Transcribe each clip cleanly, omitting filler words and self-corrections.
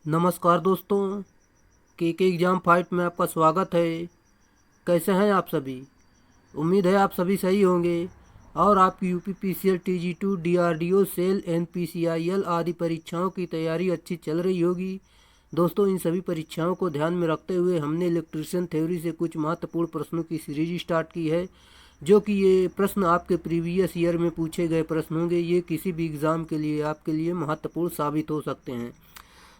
नमस्कार दोस्तों, के एग्ज़ाम फाइट में आपका स्वागत है। कैसे हैं आप सभी? उम्मीद है आप सभी सही होंगे और आपकी यूपीपीसीएल टीजी2 डीआरडीओ सेल एनपीसीआईएल आदि परीक्षाओं की तैयारी अच्छी चल रही होगी। दोस्तों, इन सभी परीक्षाओं को ध्यान में रखते हुए हमने इलेक्ट्रिशियन थ्योरी से कुछ महत्वपूर्ण प्रश्नों की सीरीज स्टार्ट की है, जो कि ये प्रश्न आपके प्रीवियस ईयर में पूछे गए प्रश्न होंगे। ये किसी भी एग्ज़ाम के लिए आपके लिए महत्वपूर्ण साबित हो सकते हैं।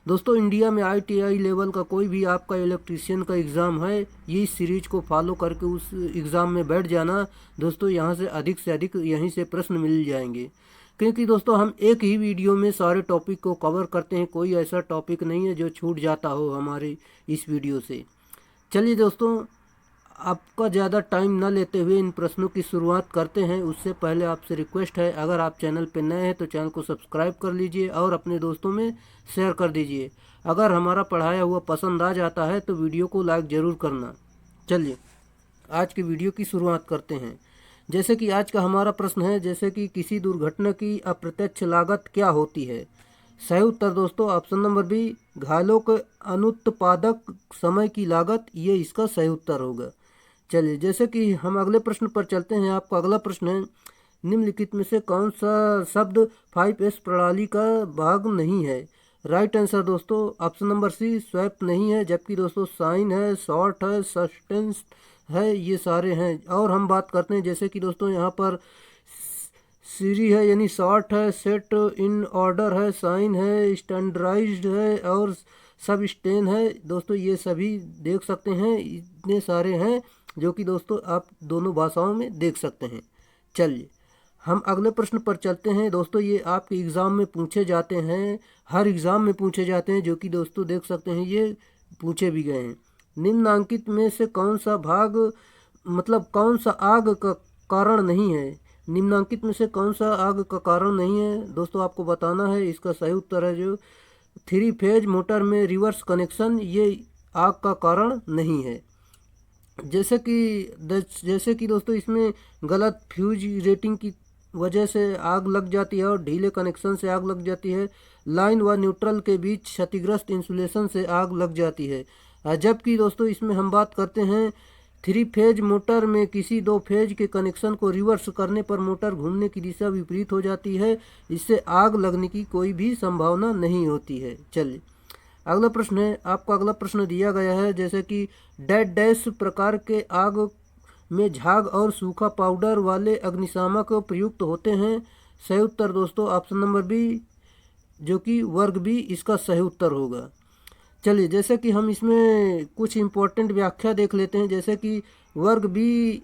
दोस्तों, इंडिया में आईटीआई लेवल का कोई भी आपका इलेक्ट्रीशियन का एग्ज़ाम है, ये इस सीरीज को फॉलो करके उस एग्ज़ाम में बैठ जाना। दोस्तों, यहाँ से अधिक यहीं से प्रश्न मिल जाएंगे, क्योंकि दोस्तों हम एक ही वीडियो में सारे टॉपिक को कवर करते हैं। कोई ऐसा टॉपिक नहीं है जो छूट जाता हो हमारे इस वीडियो से। चलिए दोस्तों, आपका ज़्यादा टाइम न लेते हुए इन प्रश्नों की शुरुआत करते हैं। उससे पहले आपसे रिक्वेस्ट है, अगर आप चैनल पर नए हैं तो चैनल को सब्सक्राइब कर लीजिए और अपने दोस्तों में शेयर कर दीजिए। अगर हमारा पढ़ाया हुआ पसंद आ जाता है तो वीडियो को लाइक ज़रूर करना। चलिए आज की वीडियो की शुरुआत करते हैं। जैसे कि आज का हमारा प्रश्न है, जैसे कि किसी दुर्घटना की अप्रत्यक्ष लागत क्या होती है? सही उत्तर दोस्तों ऑप्शन नंबर बी, घायलों के अनुत्पादक समय की लागत, ये इसका सही उत्तर होगा। चलिए, जैसे कि हम अगले प्रश्न पर चलते हैं। आपका अगला प्रश्न है, निम्नलिखित में से कौन सा शब्द 5S प्रणाली का भाग नहीं है? राइट आंसर दोस्तों ऑप्शन नंबर सी, स्वैप नहीं है, जबकि दोस्तों साइन है, शॉर्ट है, सस्टेंस है, ये सारे हैं। और हम बात करते हैं, जैसे कि दोस्तों यहाँ पर सीरी है यानी शॉर्ट है, सेट इन ऑर्डर है, साइन है, स्टैंडर्डाइज्ड है और सब स्टेन है। दोस्तों ये सभी देख सकते हैं, इतने सारे हैं जो कि दोस्तों आप दोनों भाषाओं में देख सकते हैं। चलिए हम अगले प्रश्न पर चलते हैं। दोस्तों ये आपके एग्ज़ाम में पूछे जाते हैं, हर एग्ज़ाम में पूछे जाते हैं, जो कि दोस्तों देख सकते हैं ये पूछे भी गए हैं। निम्नांकित में से कौन सा भाग कौन सा आग का कारण नहीं है? निम्नांकित में से कौन सा आग का कारण नहीं है दोस्तों, आपको बताना है। इसका सही उत्तर है जो 3 फेज मोटर में रिवर्स कनेक्शन, ये आग का कारण नहीं है। जैसे कि दोस्तों इसमें गलत फ्यूज रेटिंग की वजह से आग लग जाती है और ढीले कनेक्शन से आग लग जाती है। लाइन व न्यूट्रल के बीच क्षतिग्रस्त इंसुलेशन से आग लग जाती है। जबकि दोस्तों इसमें हम बात करते हैं 3 फेज मोटर में किसी 2 फेज के कनेक्शन को रिवर्स करने पर मोटर घूमने की दिशा विपरीत हो जाती है। इससे आग लगने की कोई भी संभावना नहीं होती है। चलिए अगला प्रश्न है। आपका अगला प्रश्न दिया गया है, जैसे कि डैश डैश प्रकार के आग में झाग और सूखा पाउडर वाले अग्निशामक प्रयुक्त होते हैं। सही उत्तर दोस्तों ऑप्शन नंबर बी, जो कि वर्ग बी इसका सही उत्तर होगा। चलिए जैसे कि हम इसमें कुछ इम्पोर्टेंट व्याख्या देख लेते हैं। जैसे कि वर्ग बी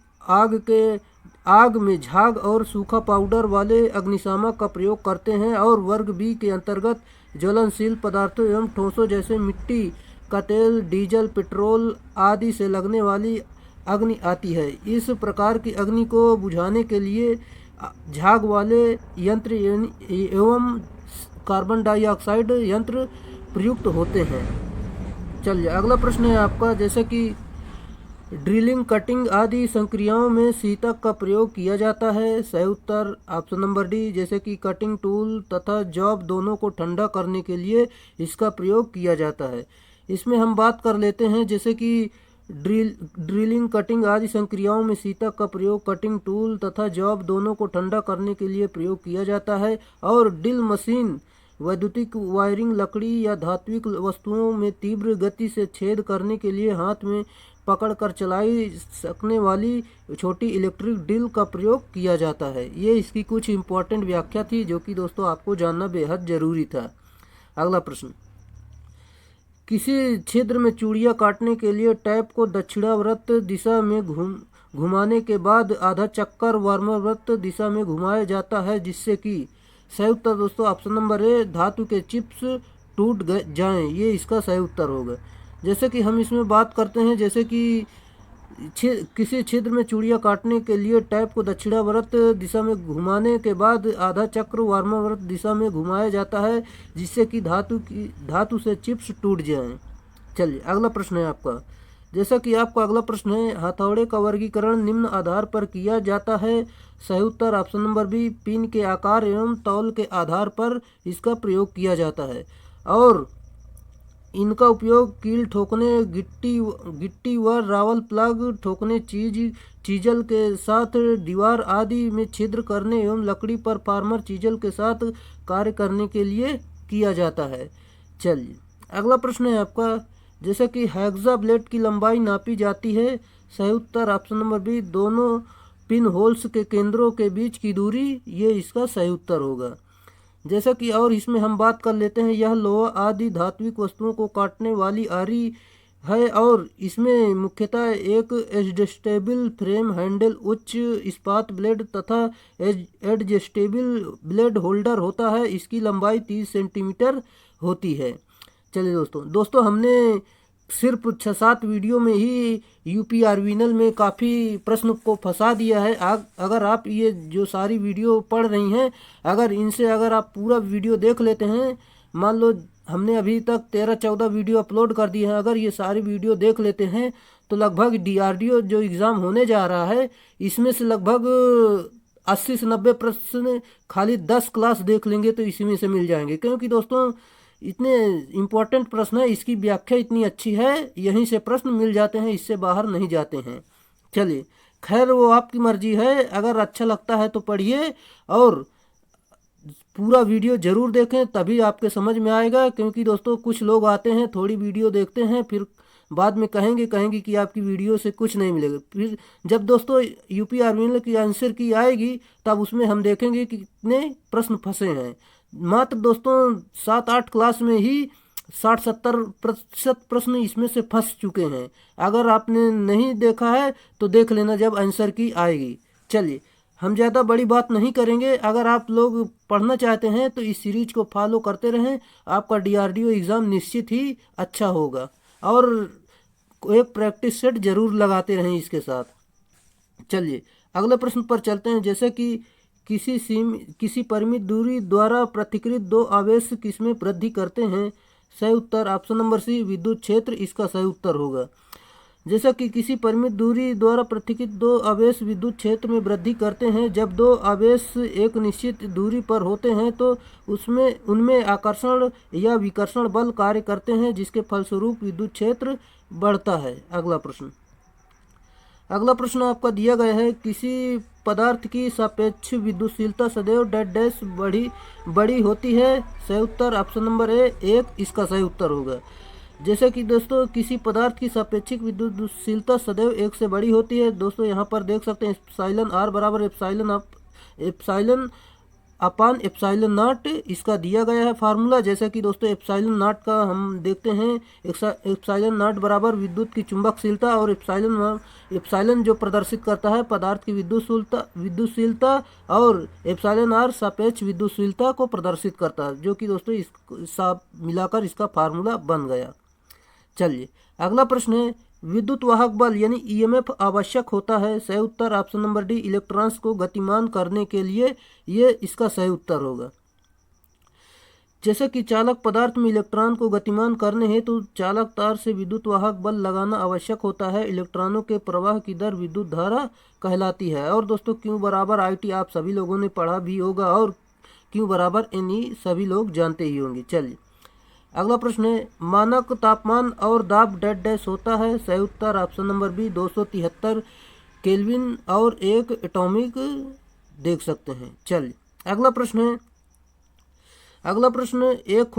आग में झाग और सूखा पाउडर वाले अग्निशामक का प्रयोग करते हैं, और वर्ग बी के अंतर्गत ज्वलनशील पदार्थों एवं ठोसों जैसे मिट्टी का तेल, डीजल, पेट्रोल आदि से लगने वाली अग्नि आती है। इस प्रकार की अग्नि को बुझाने के लिए झाग वाले यंत्र एवं कार्बन डाइऑक्साइड यंत्र प्रयुक्त होते हैं। चलिए अगला प्रश्न है आपका, जैसे कि ड्रिलिंग, कटिंग आदि संक्रियाओं में सीतक का प्रयोग किया जाता है। सही उत्तर ऑप्शन नंबर डी, जैसे कि कटिंग टूल तथा जॉब दोनों को ठंडा करने के लिए इसका प्रयोग किया जाता है। इसमें हम बात कर लेते हैं, जैसे कि ड्रिलिंग, कटिंग आदि संक्रियाओं में सीतक का प्रयोग कटिंग टूल तथा जॉब दोनों को ठंडा करने के लिए प्रयोग किया जाता है। और ड्रिल मशीन वैद्युतिक वायरिंग, लकड़ी या धात्विक वस्तुओं में तीव्र गति से छेद करने के लिए हाथ में पकड़कर चलाई सकने वाली छोटी इलेक्ट्रिक ड्रिल का प्रयोग किया जाता है। ये इसकी कुछ इम्पोर्टेंट व्याख्या थी, जो कि दोस्तों आपको जानना बेहद ज़रूरी था। अगला प्रश्न, किसी छिद्र में चूड़ियाँ काटने के लिए टैप को दक्षिणावर्त दिशा में घुमाने के बाद आधा चक्कर वामावर्त दिशा में घुमाया जाता है, जिससे कि सही उत्तर दोस्तों ऑप्शन नंबर ए, धातु के चिप्स टूट जाएं, ये इसका सही उत्तर होगा। जैसे कि हम इसमें बात करते हैं, जैसे कि किसी छिद्र में चूड़ियाँ काटने के लिए टैप को दक्षिणावर्त दिशा में घुमाने के बाद आधा चक्र वामावर्त दिशा में घुमाया जाता है, जिससे कि धातु से चिप्स टूट जाएं। चलिए अगला प्रश्न है आपका, जैसा कि आपका अगला प्रश्न है, हथौड़े का वर्गीकरण निम्न आधार पर किया जाता है। सही उत्तर ऑप्शन नंबर बी, पिन के आकार एवं तौल के आधार पर इसका प्रयोग किया जाता है। और इनका उपयोग कील ठोकने, गिट्टी व रावल प्लग ठोकने, चीजल के साथ दीवार आदि में छिद्र करने एवं लकड़ी पर फार्मर चीजल के साथ कार्य करने के लिए किया जाता है। चलिए अगला प्रश्न है आपका, जैसे कि हेक्सा ब्लेड की लंबाई नापी जाती है। सही उत्तर ऑप्शन नंबर बी, दोनों पिन होल्स के केंद्रों के बीच की दूरी, ये इसका सही उत्तर होगा। जैसा कि और इसमें हम बात कर लेते हैं, यह लोहा आदि धात्विक वस्तुओं को काटने वाली आरी है और इसमें मुख्यतः एक एडजस्टेबल फ्रेम हैंडल, उच्च इस्पात ब्लेड तथा एडजस्टेबल ब्लेड होल्डर होता है। इसकी लंबाई 30 सेंटीमीटर होती है। चलिए दोस्तों हमने सिर्फ 6-7 वीडियो में ही यूपी आर्विनल में काफ़ी प्रश्न को फंसा दिया है। अगर आप ये जो सारी वीडियो पढ़ रही हैं, अगर इनसे अगर आप पूरा वीडियो देख लेते हैं, मान लो हमने अभी तक 13-14 वीडियो अपलोड कर दिए हैं, अगर ये सारी वीडियो देख लेते हैं तो लगभग डीआरडीओ जो एग्ज़ाम होने जा रहा है इसमें से लगभग 80 से 90 प्रश्न खाली 10 क्लास देख लेंगे तो इसी में से मिल जाएंगे। क्योंकि दोस्तों इतने इम्पोर्टेंट प्रश्न है, इसकी व्याख्या इतनी अच्छी है, यहीं से प्रश्न मिल जाते हैं, इससे बाहर नहीं जाते हैं। चलिए खैर वो आपकी मर्जी है, अगर अच्छा लगता है तो पढ़िए और पूरा वीडियो ज़रूर देखें, तभी आपके समझ में आएगा। क्योंकि दोस्तों कुछ लोग आते हैं, थोड़ी वीडियो देखते हैं, फिर बाद में कहेंगे कि आपकी वीडियो से कुछ नहीं मिलेगा। फिर जब दोस्तों यूपी आर्मी की आंसर की आएगी तब उसमें हम देखेंगे कि कितने प्रश्न फंसे हैं। मात्र दोस्तों 7-8 क्लास में ही 60-70% प्रश्न इसमें से फंस चुके हैं। अगर आपने नहीं देखा है तो देख लेना जब आंसर की आएगी। चलिए हम ज़्यादा बड़ी बात नहीं करेंगे। अगर आप लोग पढ़ना चाहते हैं तो इस सीरीज को फॉलो करते रहें, आपका डीआरडीओ एग्ज़ाम निश्चित ही अच्छा होगा। और एक प्रैक्टिस सेट जरूर लगाते रहें इसके साथ। चलिए अगले प्रश्न पर चलते हैं। जैसे कि किसी परिमित दूरी द्वारा पृथक्कृत दो आवेश किसमें वृद्धि करते हैं? सही उत्तर ऑप्शन नंबर सी, विद्युत क्षेत्र इसका सही उत्तर होगा। जैसा कि किसी परिमित दूरी द्वारा पृथक्कृत दो आवेश विद्युत क्षेत्र में वृद्धि करते हैं। जब दो आवेश एक निश्चित दूरी पर होते हैं तो उनमें आकर्षण या विकर्षण बल कार्य करते हैं, जिसके फलस्वरूप विद्युत क्षेत्र बढ़ता है। अगला प्रश्न आपका दिया गया है, किसी पदार्थ की सापेक्ष विद्युतशीलता सदैव डैश बड़ी होती है। सही उत्तर ऑप्शन नंबर ए, 1 इसका सही उत्तर होगा। जैसे कि दोस्तों किसी पदार्थ की सापेक्षिक विद्युतशीलता सदैव 1 से बड़ी होती है। दोस्तों यहाँ पर देख सकते हैं एप्सिलॉन आर बराबर एप्सिलॉन अपान एप्सिलॉन नॉट इसका दिया गया है फार्मूला। जैसे कि दोस्तों एप्सिलॉन नॉट का हम देखते हैं, एप्सिलॉन नॉट बराबर विद्युत की चुंबकशीलता और एप्सिलॉन जो प्रदर्शित करता है पदार्थ की विद्युतशीलता और एप्सिलॉन आर सापेक्ष विद्युतशीलता को प्रदर्शित करता है, जो कि दोस्तों इस मिलाकर इसका फार्मूला बन गया। चलिए अगला प्रश्न है, विद्युत वाहक बल यानी ईएमएफ आवश्यक होता है। सही उत्तर ऑप्शन नंबर डी, इलेक्ट्रॉन्स को गतिमान करने के लिए, ये इसका सही उत्तर होगा। जैसे कि चालक पदार्थ में इलेक्ट्रॉन को गतिमान करने हेतु तो चालक तार से विद्युत वाहक बल लगाना आवश्यक होता है। इलेक्ट्रॉनों के प्रवाह की दर विद्युत धारा कहलाती है। और दोस्तों Q बराबर IT आप सभी लोगों ने पढ़ा भी होगा और Q बराबर NE सभी लोग जानते ही होंगे। चलिए अगला प्रश्न है, मानक तापमान और दाब डैश होता है। सही उत्तर ऑप्शन नंबर बी, 273 केल्विन और 1 एटॉमिक देख सकते हैं। चलिए अगला प्रश्न एक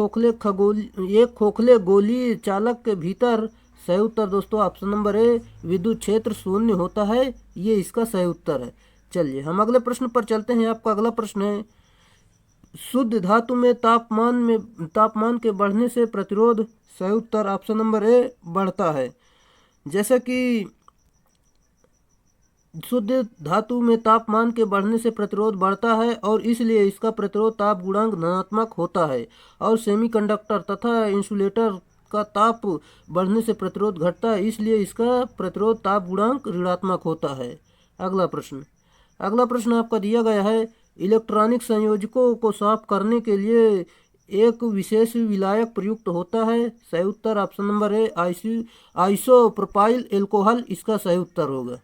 खोखले गोली चालक के भीतर। सही उत्तर दोस्तों ऑप्शन नंबर ए, विद्युत क्षेत्र 0 होता है, ये इसका सही उत्तर है। चलिए हम अगले प्रश्न पर चलते हैं। आपका अगला प्रश्न है, शुद्ध धातु में तापमान के बढ़ने से प्रतिरोध। सही उत्तर ऑप्शन नंबर ए, बढ़ता है। जैसे कि शुद्ध धातु में तापमान के बढ़ने से प्रतिरोध बढ़ता है और इसलिए इसका प्रतिरोध ताप गुणांक धनात्मक होता है। और सेमीकंडक्टर तथा इंसुलेटर का ताप बढ़ने से प्रतिरोध घटता है, इसलिए इसका प्रतिरोध ताप गुणांक ऋणात्मक होता है। अगला प्रश्न आपका दिया गया है, इलेक्ट्रॉनिक संयोजकों को साफ करने के लिए एक विशेष विलायक प्रयुक्त होता है। सही उत्तर option number a, isopropyl alcohol इसका सही उत्तर होगा।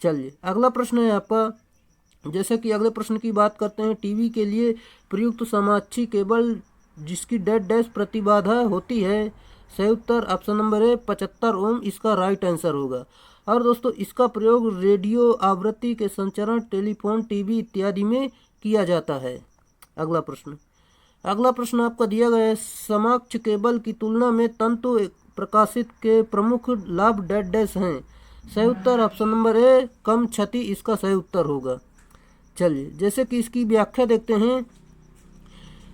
चलिए अगला प्रश्न है आपका। जैसे कि अगले प्रश्न की बात करते हैं, टीवी के लिए प्रयुक्त समाक्षी केबल जिसकी डैश प्रतिबाधा होती है। सही उत्तर ऑप्शन नंबर ए 75 ओम इसका राइट आंसर होगा। और दोस्तों इसका प्रयोग रेडियो आवृत्ति के संचरण, टेलीफोन, टीवी इत्यादि में किया जाता है। अगला प्रश्न आपका दिया गया है, समाक्ष केबल की तुलना में तंतु प्रकाशित के प्रमुख लाभ डैश डैश हैं। सही उत्तर ऑप्शन नंबर ए कम क्षति इसका सही उत्तर होगा। चलिए जैसे कि इसकी व्याख्या देखते हैं।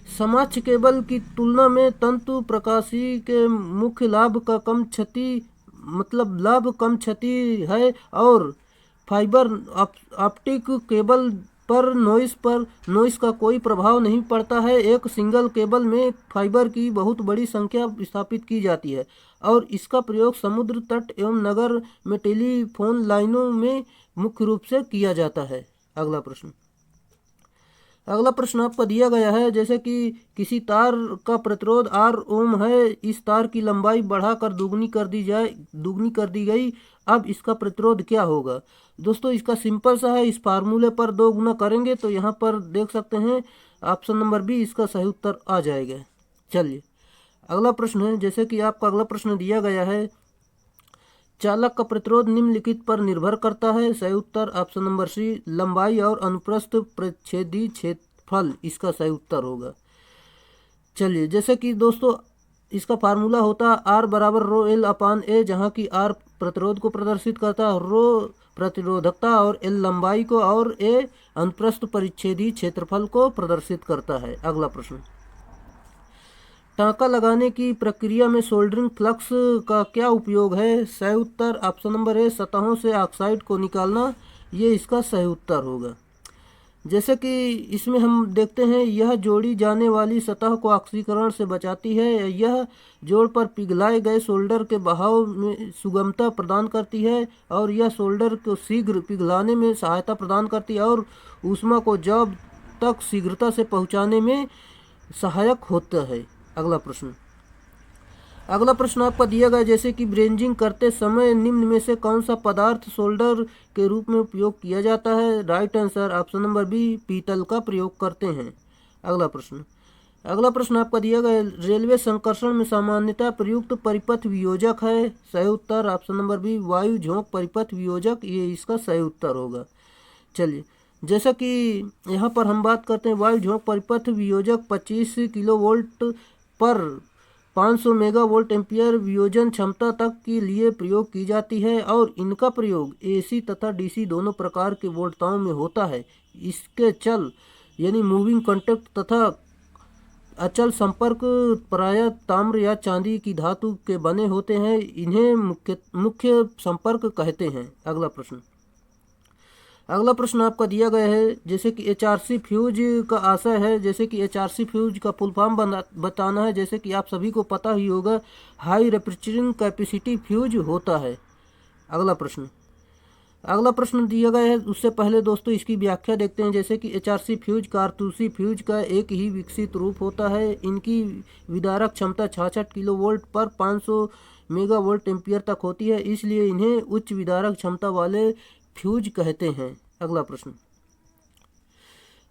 समाक्ष केबल की तुलना में तंतु प्रकाशी के मुख्य लाभ का कम क्षति मतलब लाभ कम क्षति है और फाइबर ऑप्टिक केबल पर नॉइस का कोई प्रभाव नहीं पड़ता है। एक सिंगल केबल में फाइबर की बहुत बड़ी संख्या स्थापित की जाती है और इसका प्रयोग समुद्र तट एवं नगर में टेलीफोन लाइनों में मुख्य रूप से किया जाता है। अगला प्रश्न आपका दिया गया है, जैसे कि किसी तार का प्रतिरोध R ओम है, इस तार की लंबाई बढ़ाकर दुगनी कर दी गई, अब इसका प्रतिरोध क्या होगा। दोस्तों इसका सिंपल सा है, इस फार्मूले पर 2 गुना करेंगे तो यहाँ पर देख सकते हैं ऑप्शन नंबर बी इसका सही उत्तर आ जाएगा। चलिए अगला प्रश्न है, जैसे कि आपका अगला प्रश्न दिया गया है, चालक का प्रतिरोध निम्नलिखित पर निर्भर करता है। सही उत्तर ऑप्शन नंबर सी लंबाई और अनुप्रस्थ प्रतिच्छेदी क्षेत्रफल इसका सही उत्तर होगा। चलिए जैसे कि दोस्तों इसका फार्मूला होता है R बराबर रो एल अपान ए, जहाँ की R प्रतिरोध को प्रदर्शित करता है, रो प्रतिरोधकता और एल लंबाई को और ए अनुप्रस्थ परिच्छेदी क्षेत्रफल को प्रदर्शित करता है। अगला प्रश्न, टाँका लगाने की प्रक्रिया में सोल्डरिंग फ्लक्स का क्या उपयोग है। सही उत्तर ऑप्शन नंबर ए सतहों से ऑक्साइड को निकालना, ये इसका सही उत्तर होगा। जैसे कि इसमें हम देखते हैं, यह जोड़ी जाने वाली सतह को ऑक्सीकरण से बचाती है, यह जोड़ पर पिघलाए गए सोल्डर के बहाव में सुगमता प्रदान करती है और यह सोल्डर को शीघ्र पिघलाने में सहायता प्रदान करती है और ऊष्मा को जब तक शीघ्रता से पहुंचाने में सहायक होता है। अगला प्रश्न आपका दिया गया, जैसे कि ब्रेंजिंग करते समय निम्न में से कौन सा पदार्थ सोल्डर के रूप में उपयोग किया जाता है। Right answer option number B पीतल का प्रयोग करते हैं। अगला प्रश्न आपका दिया गया, रेलवे संकर्षण में सामान्यतः प्रयुक्त परिपथ वियोजक है। सही उत्तर ऑप्शन नंबर बी वायु झोंक परिपथ वियोजक, ये इसका सही उत्तर होगा। चलिए जैसा कि यहाँ पर हम बात करते हैं, वायु झोंक परिपथ वियोजक 25 किलोवोल्ट पर 500 मेगावोल्ट एम्पियर वियोजन क्षमता तक के लिए प्रयोग की जाती है और इनका प्रयोग एसी तथा डीसी दोनों प्रकार के वोल्टताओं में होता है। इसके चल यानी मूविंग कॉन्टैक्ट तथा अचल संपर्क प्रायः ताम्र या चांदी की धातु के बने होते हैं, इन्हें मुख्य संपर्क कहते हैं। अगला प्रश्न आपका दिया गया है, जैसे कि एचआरसी फ्यूज का आशय है। जैसे कि एचआरसी फ्यूज का फुल फॉर्म बताना है, जैसे कि आप सभी को पता ही होगा, हाई रेफ्रिजरेटिंग कैपेसिटी फ्यूज होता है। अगला प्रश्न दिया गया है, उससे पहले दोस्तों इसकी व्याख्या देखते हैं। जैसे कि एचआरसी फ्यूज कारतूसी फ्यूज का एक ही विकसित रूप होता है, इनकी विदारक क्षमता 66 किलोवोल्ट पर 500 मेगावोल्ट एम्पियर तक होती है, इसलिए इन्हें उच्च विदारक क्षमता वाले फ्यूज कहते हैं। अगला प्रश्न,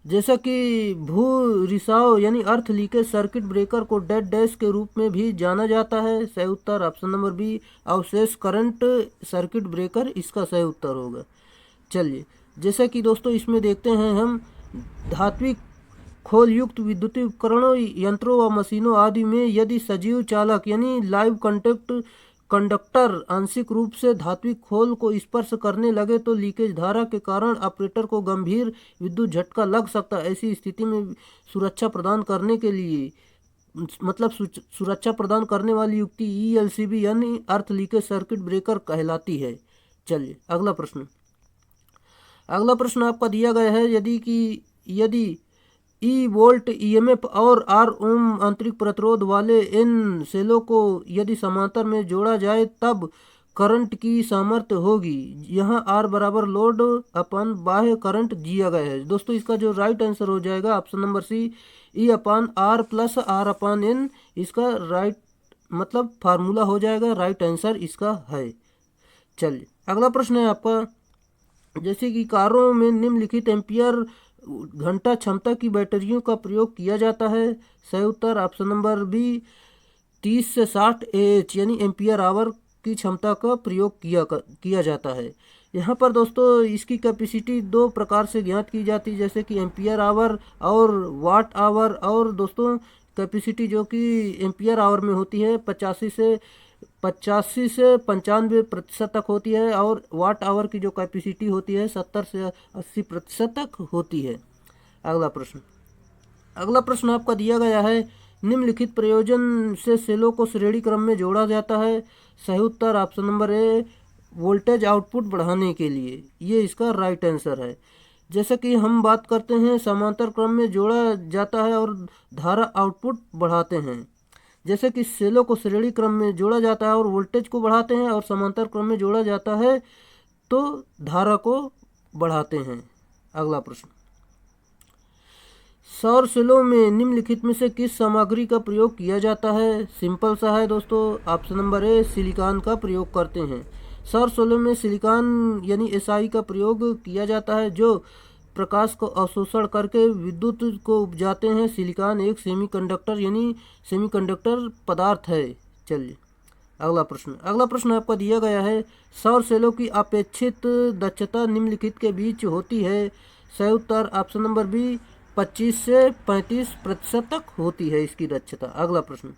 जैसा कि भू रिसाव यानी अर्थ लीकेज सर्किट ब्रेकर को डेड डैश के रूप में भी जाना जाता है। सही उत्तर ऑप्शन नंबर बी अवशेष करंट सर्किट ब्रेकर इसका सही उत्तर होगा। चलिए जैसा कि दोस्तों इसमें देखते हैं हम, धात्विक खोल युक्त विद्युतीय उपकरणों, यंत्रों व मशीनों आदि में यदि सजीव चालक यानी लाइव कंडक्टर आंशिक रूप से धात्विक खोल को स्पर्श करने लगे तो लीकेज धारा के कारण ऑपरेटर को गंभीर विद्युत झटका लग सकता है। ऐसी स्थिति में सुरक्षा प्रदान करने के लिए सुरक्षा प्रदान करने वाली युक्ति ELCB यानी अर्थ लीकेज सर्किट ब्रेकर कहलाती है। चलिए अगला प्रश्न आपका दिया गया है, यदि ई वोल्ट EMF और R ओम आंतरिक प्रतिरोध वाले इन सेलों को यदि समांतर में जोड़ा जाए तब करंट की सामर्थ्य होगी। यहाँ R बराबर लोड अपन बाह्य करंट दिया गया है। दोस्तों इसका जो राइट आंसर हो जाएगा ऑप्शन नंबर सी E अपान R प्लस R अपान N, इसका राइट फार्मूला हो जाएगा, राइट आंसर इसका है। चलिए अगला प्रश्न है आपका, जैसे कि कारों में निम्नलिखित एम्पियर घंटा क्षमता की बैटरियों का प्रयोग किया जाता है। सही उत्तर ऑप्शन नंबर बी 30 से 60 AH यानी एम्पियर आवर की क्षमता का प्रयोग किया जाता है। यहाँ पर दोस्तों इसकी कैपेसिटी दो प्रकार से ज्ञात की जाती है, जैसे कि एम्पियर आवर और वाट आवर। और दोस्तों कैपेसिटी जो कि एम्पियर आवर में होती है 85 से 95% तक होती है, और वाट आवर की जो कैपेसिटी होती है 70 से 80% तक होती है। अगला प्रश्न आपका दिया गया है, निम्नलिखित प्रयोजन से सेलों को श्रेणी क्रम में जोड़ा जाता है। सही उत्तर option number a, voltage output बढ़ाने के लिए, ये इसका राइट आंसर है। जैसे कि हम बात करते हैं समांतर क्रम में जोड़ा जाता है और धारा आउटपुट बढ़ाते हैं। जैसे कि सेलों को श्रेणी क्रम में जोड़ा जाता है और वोल्टेज को बढ़ाते हैं, और समांतर क्रम में जोड़ा जाता है तो धारा को बढ़ाते हैं। अगला प्रश्न, सौर सेलों में निम्नलिखित में से किस सामग्री का प्रयोग किया जाता है? सिंपल सा है दोस्तों, ऑप्शन नंबर ए, सिलिकॉन का प्रयोग करते हैं। सौर सेलों में सिलिकॉन यानी SI का प्रयोग किया जाता है, जो प्रकाश को अवशोषण करके विद्युत को उपजाते हैं। सिलिकॉन एक सेमीकंडक्टर यानी सेमीकंडक्टर पदार्थ है। चलिए अगला प्रश्न आपका दिया गया है, सौर सेलों की अपेक्षित दक्षता निम्नलिखित के बीच होती है। सही उत्तर ऑप्शन नंबर बी, 25 से 35% तक होती है इसकी दक्षता। अगला प्रश्न,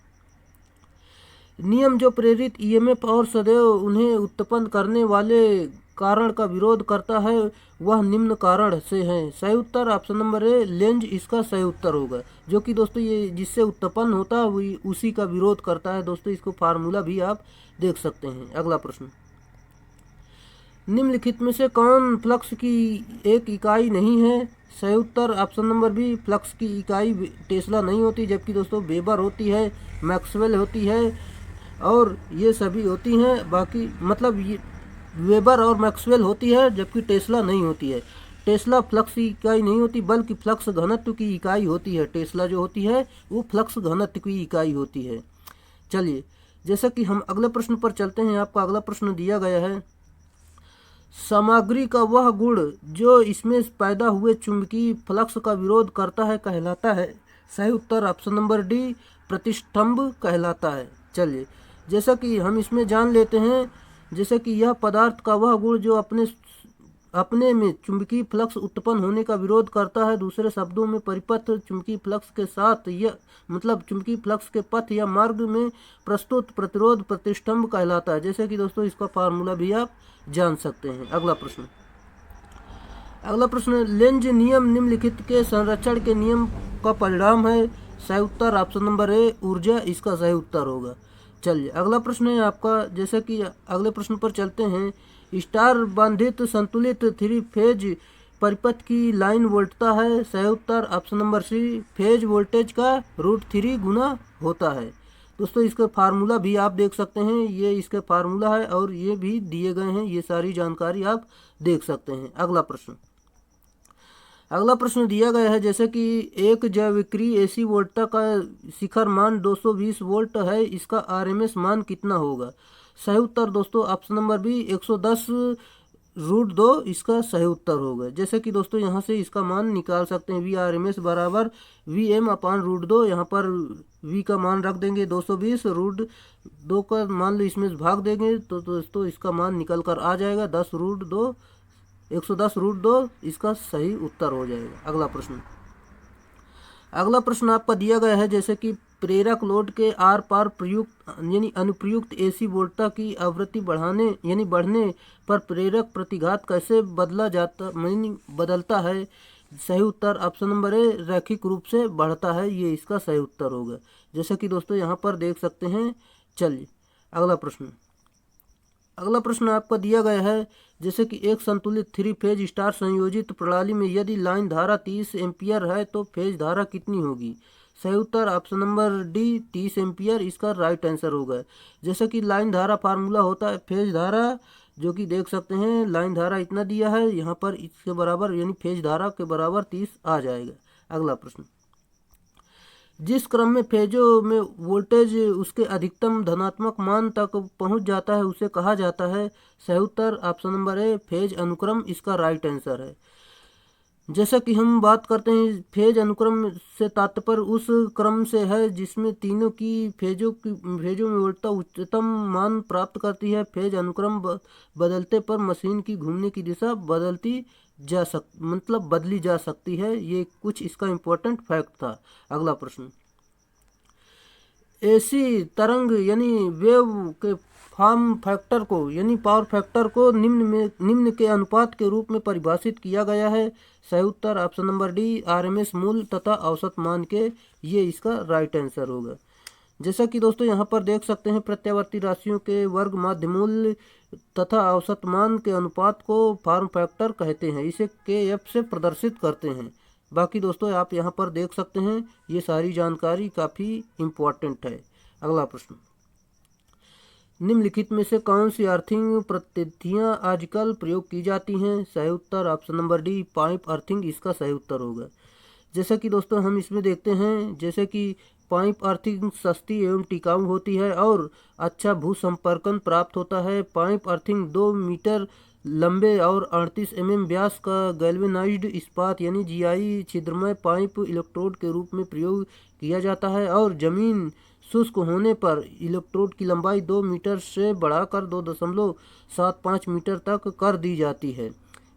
नियम जो प्रेरित EMF और सदैव उन्हें उत्पन्न करने वाले कारण का विरोध करता है वह निम्न कारण से है। सही उत्तर ऑप्शन नंबर ए, लेंज इसका सही उत्तर होगा, जो कि दोस्तों ये जिससे उत्पन्न होता है वही उसी का विरोध करता है। दोस्तों इसको फार्मूला भी आप देख सकते हैं। अगला प्रश्न, निम्नलिखित में से कौन फ्लक्स की एक इकाई नहीं है? सही उत्तर ऑप्शन नंबर बी, फ्लक्स की इकाई टेस्ला नहीं होती, जबकि दोस्तों वेबर होती है, मैक्सवेल होती है, और ये सभी होती हैं। बाकी मतलब ये वेबर और मैक्सवेल होती है, जबकि टेस्ला नहीं होती है। टेस्ला फ्लक्स की इकाई नहीं होती, बल्कि फ्लक्स घनत्व की इकाई होती है। टेस्ला जो होती है वो फ्लक्स घनत्व की इकाई होती है। चलिए जैसा कि हम अगले प्रश्न पर चलते हैं, आपका अगला प्रश्न दिया गया है, सामग्री का वह गुण जो इसमें पैदा हुए चुंबकीय फ्लक्स का विरोध करता है कहलाता है। सही उत्तर ऑप्शन नंबर डी, प्रतिष्ठंभ कहलाता है। चलिए जैसा कि हम इसमें जान लेते हैं, जैसे कि यह पदार्थ का वह गुण जो अपने में चुंबकीय फ्लक्स उत्पन्न होने का विरोध करता है। दूसरे शब्दों में परिपथ चुंबकीय फ्लक्स के साथ यह मतलब चुंबकीय फ्लक्स के पथ या मार्ग में प्रस्तुत प्रतिरोध प्रतिष्ठंभ कहलाता है। जैसे कि दोस्तों इसका फार्मूला भी आप जान सकते हैं। अगला प्रश्न, लेंज नियम निम्नलिखित के संरक्षण के नियम का परिणाम है। सही उत्तर ऑप्शन नंबर ए, ऊर्जा इसका सही उत्तर होगा। चलिए अगला प्रश्न है आपका, जैसे कि अगले प्रश्न पर चलते हैं, स्टार बांधित संतुलित 3 फेज परिपथ की लाइन वोल्टता है। सही उत्तर option number c, phase voltage का √3 गुना होता है। दोस्तों इसका फार्मूला भी आप देख सकते हैं, ये इसका फार्मूला है और ये भी दिए गए हैं, ये सारी जानकारी आप देख सकते हैं। अगला प्रश्न दिया गया है, जैसे कि एक जयविक्रिय AC वोल्टता का शिखर मान 220 वोल्ट है, इसका RMS मान कितना होगा? सही उत्तर दोस्तों ऑप्शन नंबर बी, 110√2 इसका सही उत्तर होगा। जैसे कि दोस्तों यहाँ से इसका मान निकाल सकते हैं, VRMS बराबर VM/√2। यहाँ पर V का मान रख देंगे 220√2 का मान लो इसमें भाग देंगे तो दोस्तों इसका मान निकल कर आ जाएगा 110√2 इसका सही उत्तर हो जाएगा। अगला प्रश्न आपका दिया गया है, जैसे कि प्रेरक लोड के आर पार प्रयुक्त यानी अनुप्रयुक्त AC वोल्टता की आवृत्ति बढ़ने पर प्रेरक प्रतिघात कैसे बदलता है? सही उत्तर ऑप्शन नंबर ए, रैखिक रूप से बढ़ता है, ये इसका सही उत्तर होगा। जैसे कि दोस्तों यहाँ पर देख सकते हैं। चलिए अगला प्रश्न आपका दिया गया है, जैसे कि एक संतुलित 3 फेज स्टार संयोजित प्रणाली में यदि लाइन धारा 30 एम्पियर है तो फेज धारा कितनी होगी? सही उत्तर ऑप्शन नंबर डी, 30 एम्पियर इसका राइट आंसर होगा। जैसे कि लाइन धारा फार्मूला होता है फेज धारा, जो कि देख सकते हैं लाइन धारा इतना दिया है, यहाँ पर इसके बराबर यानी फेज धारा के बराबर 30 आ जाएगा। अगला प्रश्न, जिस क्रम में फेजों में वोल्टेज उसके अधिकतम धनात्मक मान तक पहुंच जाता है उसे कहा जाता है। सही उत्तर ऑप्शन नंबर ए, फेज अनुक्रम इसका राइट आंसर है। जैसा कि हम बात करते हैं फेज अनुक्रम से तात्पर्य उस क्रम से है जिसमें तीनों की फेजों में वोल्टता उच्चतम मान प्राप्त करती है। फेज अनुक्रम बदलते पर मशीन की घूमने की दिशा बदली जा सकती है। ये कुछ इसका इम्पोर्टेंट फैक्ट था। अगला प्रश्न, एसी तरंग यानी वेव के फॉर्म फैक्टर को यानी पावर फैक्टर को निम्न के अनुपात के रूप में परिभाषित किया गया है। सही उत्तर ऑप्शन नंबर डी, आरएमएस मूल्य तथा औसत मान के। ये इसका राइट आंसर होगा। जैसा कि दोस्तों यहाँ पर देख सकते हैं प्रत्यावर्ती राशियों के वर्ग माध्य मूल्य तथा औसत मान के अनुपात को फॉर्म फैक्टर कहते हैं। इसे KF से प्रदर्शित करते हैं। बाकी दोस्तों आप यहाँ पर देख सकते हैं ये सारी जानकारी काफ़ी इम्पोर्टेंट है। अगला प्रश्न, निम्नलिखित में से कौन सी अर्थिंग पद्धतियाँ आजकल प्रयोग की जाती हैं? सही उत्तर option number d, pipe earthing इसका सही उत्तर होगा। जैसा कि दोस्तों हम इसमें देखते हैं जैसे कि पाइप अर्थिंग सस्ती एवं टिकाऊ होती है और अच्छा भू संपर्कन प्राप्त होता है। पाइप अर्थिंग 2 मीटर लंबे और 38 mm व्यास का गैल्वेनाइज्ड इस्पात यानी GI छिद्रमय पाइप इलेक्ट्रोड के रूप में प्रयोग किया जाता है और जमीन शुष्क होने पर इलेक्ट्रोड की लंबाई 2 मीटर से बढ़ाकर 2.75 मीटर तक कर दी जाती है।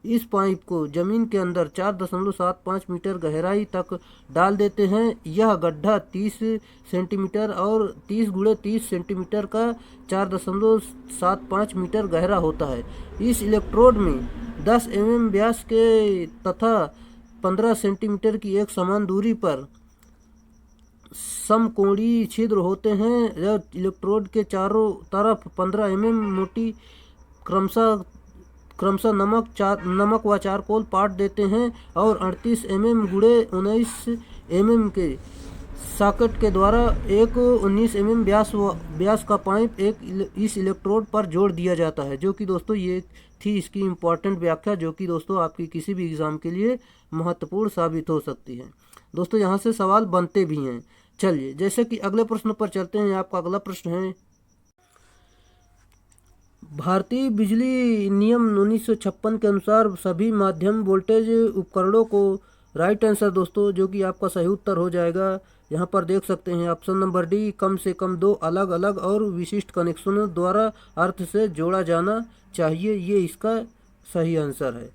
इस पाइप को जमीन के अंदर 4.75 मीटर गहराई तक डाल देते हैं। यह गड्ढा 30 सेंटीमीटर और 30 × 30 सेंटीमीटर का 4.75 मीटर गहरा होता है। इस इलेक्ट्रोड में 10 mm व्यास के तथा 15 सेंटीमीटर की एक समान दूरी पर समकोणीय छिद्र होते हैं। यह इलेक्ट्रोड के चारों तरफ 15 mm मोटी क्रमशः नमक व चारकोल पाट देते हैं और 38 mm × 19 mm के सॉकेट के द्वारा एक 19 mm व्यास का पाइप इस इलेक्ट्रोड पर जोड़ दिया जाता है। जो कि दोस्तों ये थी इसकी इम्पोर्टेंट व्याख्या, जो कि दोस्तों आपकी किसी भी एग्ज़ाम के लिए महत्वपूर्ण साबित हो सकती है। दोस्तों यहाँ से सवाल बनते भी हैं। चलिए जैसे कि अगले प्रश्न पर चलते हैं। आपका अगला प्रश्न है, भारतीय बिजली नियम 1956 के अनुसार सभी माध्यम वोल्टेज उपकरणों को राइट आंसर दोस्तों जो कि आपका सही उत्तर हो जाएगा। यहाँ पर देख सकते हैं ऑप्शन नंबर डी, कम से कम 2 अलग अलग और विशिष्ट कनेक्शनों द्वारा अर्थ से जोड़ा जाना चाहिए। ये इसका सही आंसर है।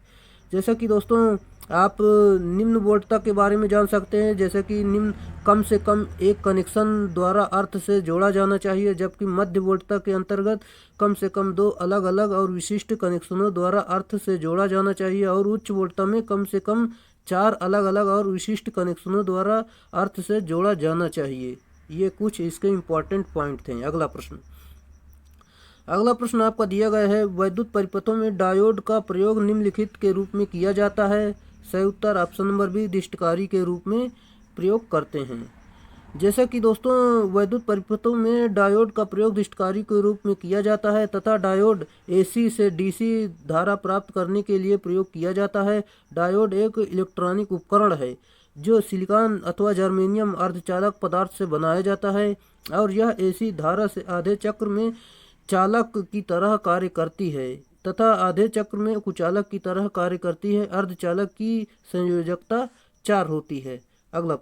जैसा कि दोस्तों आप निम्न वोल्टता के बारे में जान सकते हैं। जैसे कि निम्न कम से कम एक कनेक्शन द्वारा अर्थ से जोड़ा जाना चाहिए, जबकि मध्य वोल्टता के अंतर्गत कम से कम 2 अलग अलग और विशिष्ट कनेक्शनों द्वारा अर्थ से जोड़ा जाना चाहिए और उच्च वोल्टता में कम से कम 4 अलग अलग और विशिष्ट कनेक्शनों द्वारा अर्थ से जोड़ा जाना चाहिए। ये कुछ इसके इम्पोर्टेंट पॉइंट थे। अगला प्रश्न आपका दिया गया है, वैद्युत परिपथों में डायोड का प्रयोग निम्नलिखित के रूप में किया जाता है। सही उत्तर ऑप्शन नंबर बी, दिष्टकारी के रूप में प्रयोग करते हैं। जैसा कि दोस्तों वैद्युत परिपथों में डायोड का प्रयोग दिष्टकारी के रूप में किया जाता है तथा डायोड AC से DC धारा प्राप्त करने के लिए प्रयोग किया जाता है। डायोड एक इलेक्ट्रॉनिक उपकरण है जो सिलिकॉन अथवा जर्मेनियम अर्धचालक पदार्थ से बनाया जाता है और यह AC धारा से आधे चक्र में चालक की तरह कार्य करती है तथा आधे चक्र में कुचालक की तरह कार्य करती है। अर्धचालक की संयोजकता 4 होती है। अगला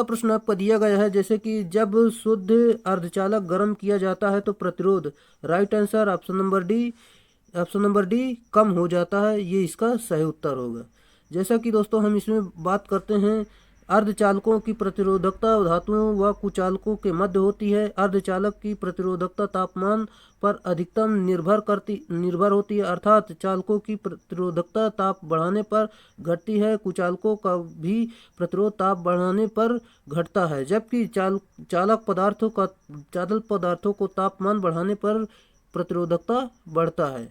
प्रश्न आपका दिया गया है, जैसे कि जब शुद्ध अर्धचालक गर्म किया जाता है तो प्रतिरोध right answer option number d कम हो जाता है। ये इसका सही उत्तर होगा। जैसा कि दोस्तों हम इसमें बात करते हैं, अर्धचालकों की प्रतिरोधकता धातुओं व कुचालकों के मध्य होती है। अर्धचालक की प्रतिरोधकता तापमान पर अधिकतम निर्भर होती है, अर्थात चालकों की प्रतिरोधकता ताप बढ़ाने पर घटती है, कुचालकों का भी प्रतिरोध ताप बढ़ाने पर घटता है, जबकि चालक पदार्थों को तापमान बढ़ाने पर प्रतिरोधकता बढ़ता है।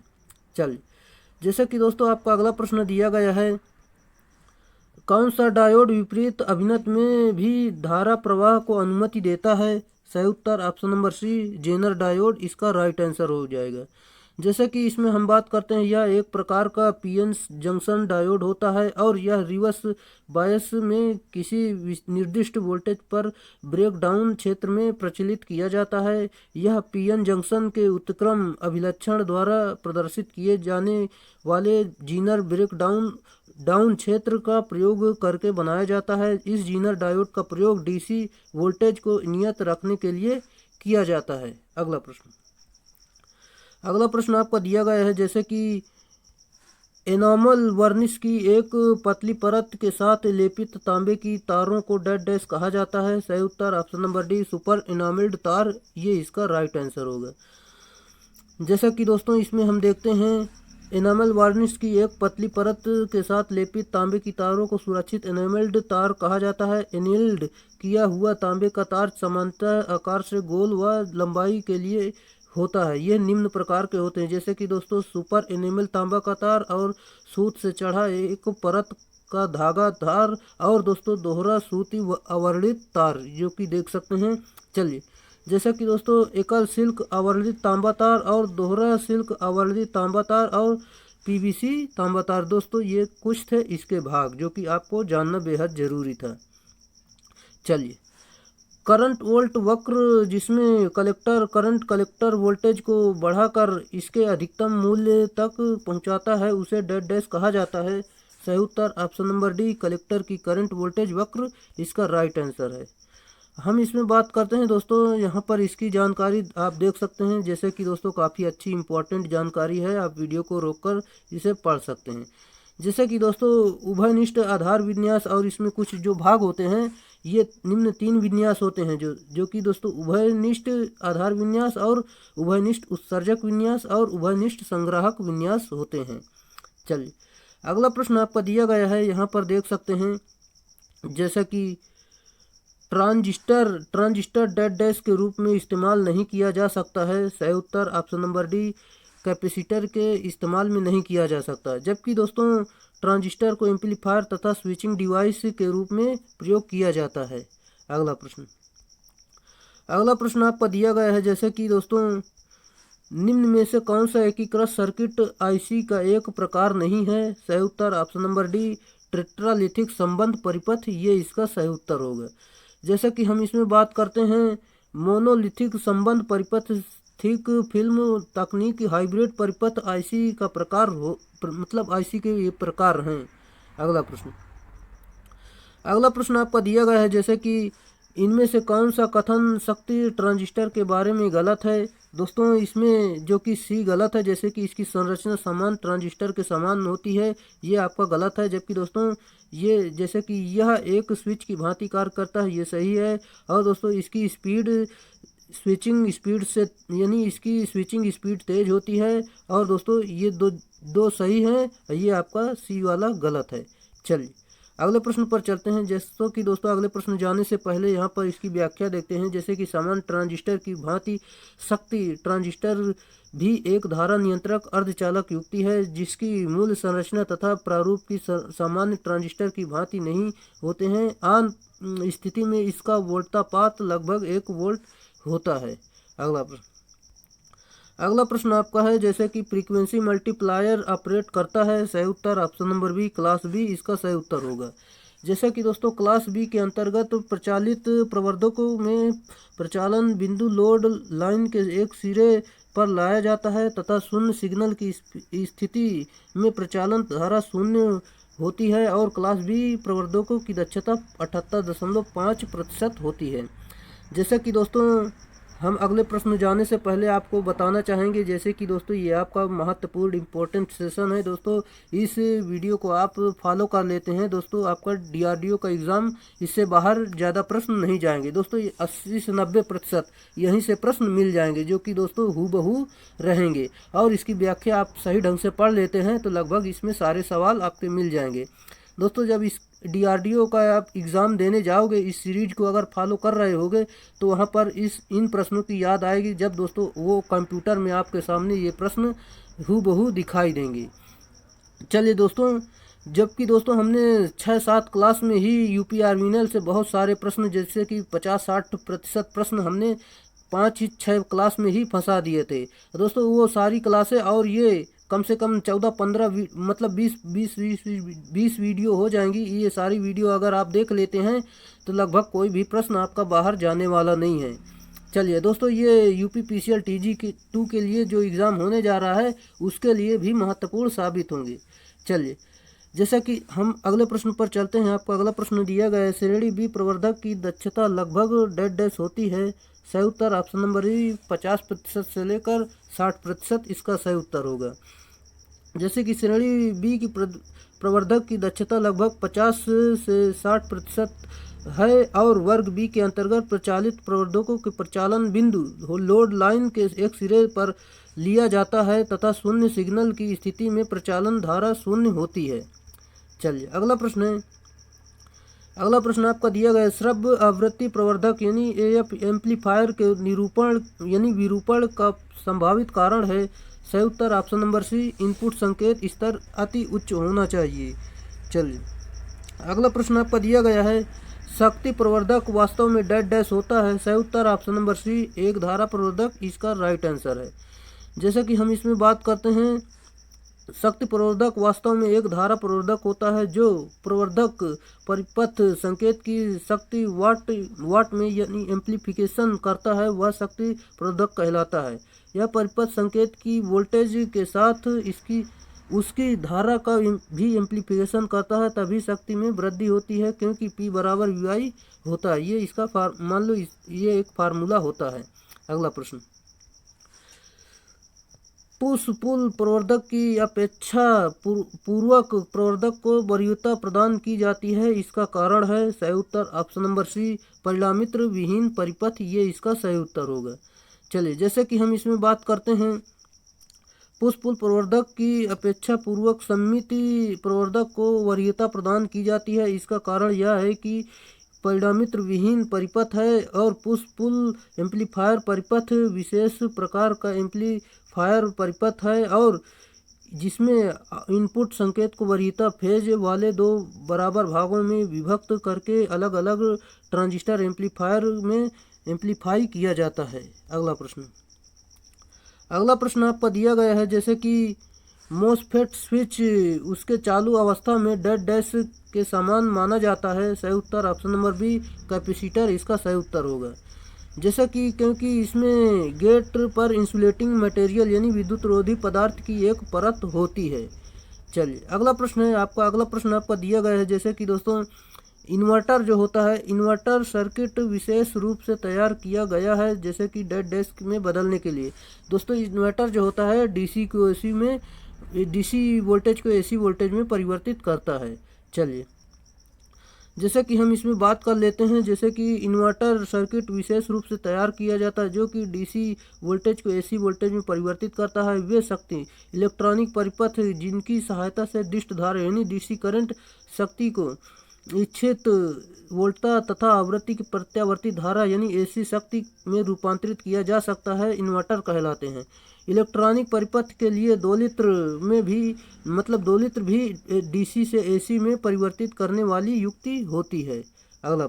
चलिए जैसे कि दोस्तों आपका अगला प्रश्न दिया गया है, कौन सा डायोड विपरीत अभिनत में भी धारा प्रवाह को अनुमति देता है? सही उत्तर option number c, zener diode इसका राइट आंसर हो जाएगा। जैसे कि इसमें हम बात करते हैं, यह एक प्रकार का PN जंक्शन डायोड होता है और यह रिवर्स बायस में किसी निर्दिष्ट वोल्टेज पर ब्रेकडाउन क्षेत्र में प्रचलित किया जाता है। यह PN जंक्शन के उत्क्रम अभिलक्षण द्वारा प्रदर्शित किए जाने वाले जीनर ब्रेकडाउन डाउन क्षेत्र का प्रयोग करके बनाया जाता है। इस जीनर डायोड का प्रयोग डीसी वोल्टेज को नियत रखने के लिए किया जाता है। अगला प्रश्न आपका दिया गया है, जैसे कि एनामल वर्निश की एक पतली परत के साथ लेपित तांबे की तारों को डैश डैश कहा जाता है। सही उत्तर ऑप्शन नंबर डी, सुपर एनामिल्ड तार, ये इसका राइट आंसर होगा। जैसा कि दोस्तों इसमें हम देखते हैं, एनामल वार्निश की एक पतली परत के साथ लेपित तांबे की तारों को सुरक्षित एनामेल्ड तार कहा जाता है। एनिल्ड किया हुआ तांबे का तार सामान्यतः आकार से गोल व लंबाई के लिए होता है। ये निम्न प्रकार के होते हैं, जैसे कि दोस्तों सुपर एनेमल तांबा का तार और सूत से चढ़ा एक परत का धागा तार और दोस्तों दोहरा सूती आवर्णित तार, जो कि देख सकते हैं। चलिए, जैसा कि दोस्तों एकल सिल्क आवर्णित तांबा तार और दोहरा सिल्क आवर्णित तांबा तार और पीवीसी तांबा तार, दोस्तों ये कुछ थे इसके भाग जो कि आपको जानना बेहद जरूरी था। चलिए, करंट वोल्ट वक्र, जिसमें कलेक्टर वोल्टेज को बढ़ाकर इसके अधिकतम मूल्य तक पहुंचाता है, उसे डेड डैश कहा जाता है। सही उत्तर ऑप्शन नंबर डी, कलेक्टर की करंट वोल्टेज वक्र, इसका राइट आंसर है। हम इसमें बात करते हैं दोस्तों, यहाँ पर इसकी जानकारी आप देख सकते हैं, जैसे कि दोस्तों काफ़ी अच्छी इंपॉर्टेंट जानकारी है, आप वीडियो को रोककर इसे पढ़ सकते हैं। जैसे कि दोस्तों उभयनिष्ठ आधार विन्यास और इसमें कुछ जो भाग होते हैं, ये निम्न 3 विन्यास होते हैं जो कि दोस्तों उभयनिष्ठ आधार विन्यास और उभयनिष्ठ उत्सर्जक विन्यास और उभयनिष्ठ संग्राहक विन्यास होते हैं। चलिए, अगला प्रश्न आपका दिया गया है, यहाँ पर देख सकते हैं, जैसा कि ट्रांजिस्टर डेड डैश के रूप में इस्तेमाल नहीं किया जा सकता है। सही उत्तर ऑप्शन नंबर डी, कैपेसिटर के इस्तेमाल में नहीं किया जा सकता। जबकि दोस्तों ट्रांजिस्टर को एम्पलीफायर तथा स्विचिंग डिवाइस के रूप में प्रयोग किया जाता है। अगला प्रश्न आपका दिया गया है, जैसे कि दोस्तों निम्न में से कौन सा एकीकृत सर्किट आईसी का एक प्रकार नहीं है। सही उत्तर ऑप्शन नंबर डी, टेट्रालिथिक संबंध परिपथ, ये इसका सही उत्तर होगा। जैसा कि हम इसमें बात करते हैं, मोनोलिथिक संबंध परिपथ, थिक फिल्म तकनीक, हाइब्रिड परिपथ आईसी का प्रकार मतलब आईसी के ये प्रकार हैं। अगला प्रश्न आपका दिया गया है, जैसे कि इनमें से कौन सा कथन शक्ति ट्रांजिस्टर के बारे में गलत है। दोस्तों इसमें जो कि सी गलत है, जैसे कि इसकी संरचना समान ट्रांजिस्टर के समान होती है, ये आपका गलत है। जबकि दोस्तों ये जैसे कि यह एक स्विच की भांति कार्य करता है, ये सही है। और दोस्तों इसकी स्विचिंग स्पीड तेज होती है। और दोस्तों ये दो सही है, ये आपका सी वाला गलत है। चलिए, अगले प्रश्न पर चलते हैं। जैसे कि दोस्तों अगले प्रश्न जाने से पहले यहाँ पर इसकी व्याख्या देखते हैं। जैसे कि सामान्य ट्रांजिस्टर की भांति शक्ति ट्रांजिस्टर भी एक धारा नियंत्रक अर्धचालक युक्ति है, जिसकी मूल संरचना तथा प्रारूप की सामान्य ट्रांजिस्टर की भांति नहीं होते हैं। आम स्थिति में इसका वोल्टापात लगभग 1 वोल्ट होता है। अगला प्रश्न आपका है, जैसे कि फ्रीक्वेंसी मल्टीप्लायर ऑपरेट करता है। सही उत्तर option number B, class B, इसका सही उत्तर होगा। जैसे कि दोस्तों क्लास बी के अंतर्गत प्रचालित प्रवर्धकों में प्रचालन बिंदु लोड लाइन के एक सिरे पर लाया जाता है तथा शून्य सिग्नल की स्थिति में प्रचालन धारा शून्य होती है और क्लास बी प्रवर्धकों की दक्षता 78.5% होती है। जैसे कि दोस्तों हम अगले प्रश्न जाने से पहले आपको बताना चाहेंगे, जैसे कि दोस्तों ये आपका महत्वपूर्ण इम्पोर्टेंट सेशन है। दोस्तों इस वीडियो को आप फॉलो कर लेते हैं, दोस्तों आपका डीआरडीओ का एग्ज़ाम इससे बाहर ज़्यादा प्रश्न नहीं जाएंगे। दोस्तों 80 से 90% यहीं से प्रश्न मिल जाएंगे, जो कि दोस्तों हूबहू रहेंगे। और इसकी व्याख्या आप सही ढंग से पढ़ लेते हैं तो लगभग इसमें सारे सवाल आपके मिल जाएंगे। दोस्तों जब इस डीआरडीओ का आप एग्ज़ाम देने जाओगे, इस सीरीज को अगर फॉलो कर रहे होगे तो वहाँ पर इन प्रश्नों की याद आएगी, जब दोस्तों वो कंप्यूटर में आपके सामने ये प्रश्न हूबहू दिखाई देंगे। चलिए दोस्तों, जबकि दोस्तों हमने 6-7 क्लास में ही यूपी आर्मिनल से बहुत सारे प्रश्न, जैसे कि 50-60% प्रश्न हमने 5-6 क्लास में ही फंसा दिए थे। दोस्तों वो सारी क्लासें और ये कम से कम 14-15 मतलब 20 वीडियो हो जाएंगी। ये सारी वीडियो अगर आप देख लेते हैं तो लगभग कोई भी प्रश्न आपका बाहर जाने वाला नहीं है। चलिए दोस्तों, ये यूपी पीसीएल TG2 के लिए जो एग्ज़ाम होने जा रहा है उसके लिए भी महत्वपूर्ण साबित होंगे। चलिए, जैसा कि हम अगले प्रश्न पर चलते हैं। आपको अगला प्रश्न दिया गया है, श्रेणी बी प्रवर्धक की दक्षता लगभग डैश डैश होती है। सही उत्तर ऑप्शन नंबर ई 50% से लेकर 60%, इसका सही उत्तर होगा। जैसे कि श्रेणी बी की प्रवर्धक की दक्षता लगभग 50 से 60% है और वर्ग बी के अंतर्गत प्रचालित प्रवर्धकों के प्रचालन बिंदु लोड लाइन के एक सिरे पर लिया जाता है तथा शून्य सिग्नल की स्थिति में प्रचालन धारा शून्य होती है। चलिए अगला प्रश्न है। अगला प्रश्न आपका दिया गया है, श्रव्य आवृत्ति प्रवर्धक यानी एएफ एम्पलीफायर के निरूपण यानी विरूपण का संभावित कारण है। सही उत्तर ऑप्शन नंबर सी, इनपुट संकेत स्तर अति उच्च होना चाहिए। चलिए अगला प्रश्न आपका दिया गया है, शक्ति प्रवर्धक वास्तव में डैश डैश होता है। सही उत्तर ऑप्शन नंबर सी, एक धारा प्रवर्धक, इसका राइट आंसर है। जैसा कि हम इसमें बात करते हैं, शक्ति प्रवर्धक वास्तव में एक धारा प्रवर्धक होता है जो प्रवर्धक परिपथ संकेत की शक्ति वाट में यानी एम्प्लीफिकेशन करता है, वह शक्ति प्रवर्धक कहलाता है। यह परिपथ संकेत की वोल्टेज के साथ उसकी धारा का भी एम्प्लीफिकेशन करता है, तभी शक्ति में वृद्धि होती है, क्योंकि P बराबर VI होता है। ये इसका मान लो ये एक फार्मूला होता है। अगला प्रश्न, पुश पुल प्रवर्धक की अपेक्षा पूर्वक प्रवर्धक को वरीयता प्रदान की जाती है, इसका कारण है। सही उत्तर ऑप्शन नंबर सी, परिणामित्र विहीन परिपथ, ये इसका सही उत्तर होगा। चलिए जैसे कि हम इसमें बात करते हैं, पुश पुल प्रवर्धक की अपेक्षा पूर्वक सममिति प्रवर्धक को वरीयता प्रदान की जाती है, इसका कारण यह है कि परिणामित्र विहीन परिपथ है और पुश पुल एम्पलीफायर परिपथ विशेष प्रकार का एम्पलीफायर परिपथ है और जिसमें इनपुट संकेत को वरीयता फेज वाले दो बराबर भागों में विभक्त करके अलग अलग ट्रांजिस्टर एम्पलीफायर में एम्पलीफाई किया जाता है। अगला प्रश्न आपका दिया गया है, जैसे कि मोसफेट स्विच उसके चालू अवस्था में डैश डैश के समान माना जाता है। सही उत्तर ऑप्शन नंबर बी, कैपेसिटर, इसका सही उत्तर होगा। जैसा कि क्योंकि इसमें गेट पर इंसुलेटिंग मटेरियल यानी विद्युत रोधी पदार्थ की एक परत होती है। चलिए अगला प्रश्न है आपका। अगला प्रश्न आपका दिया गया है, जैसे कि दोस्तों इन्वर्टर जो होता है, इन्वर्टर सर्किट विशेष रूप से तैयार किया गया है जैसे कि डैश डैश में बदलने के लिए। दोस्तों इन्वर्टर जो होता है डीसी वोल्टेज को एसी वोल्टेज में परिवर्तित करता है। चलिए जैसे कि हम इसमें बात कर लेते हैं, जैसे कि इन्वर्टर सर्किट विशेष रूप से तैयार किया जाता है जो कि डीसी वोल्टेज को एसी वोल्टेज में परिवर्तित करता है। वे शक्ति इलेक्ट्रॉनिक परिपथ जिनकी सहायता से डिस्ट धारा यानी डीसी करंट शक्ति को इच्छित वोल्टता तथा आवृत्ति की प्रत्यावर्ती धारा यानी एसी शक्ति में रूपांतरित किया जा सकता है, इन्वर्टर कहलाते हैं। इलेक्ट्रॉनिक परिपथ के लिए दोलित्र भी डीसी से एसी में परिवर्तित करने वाली युक्ति होती है। अगला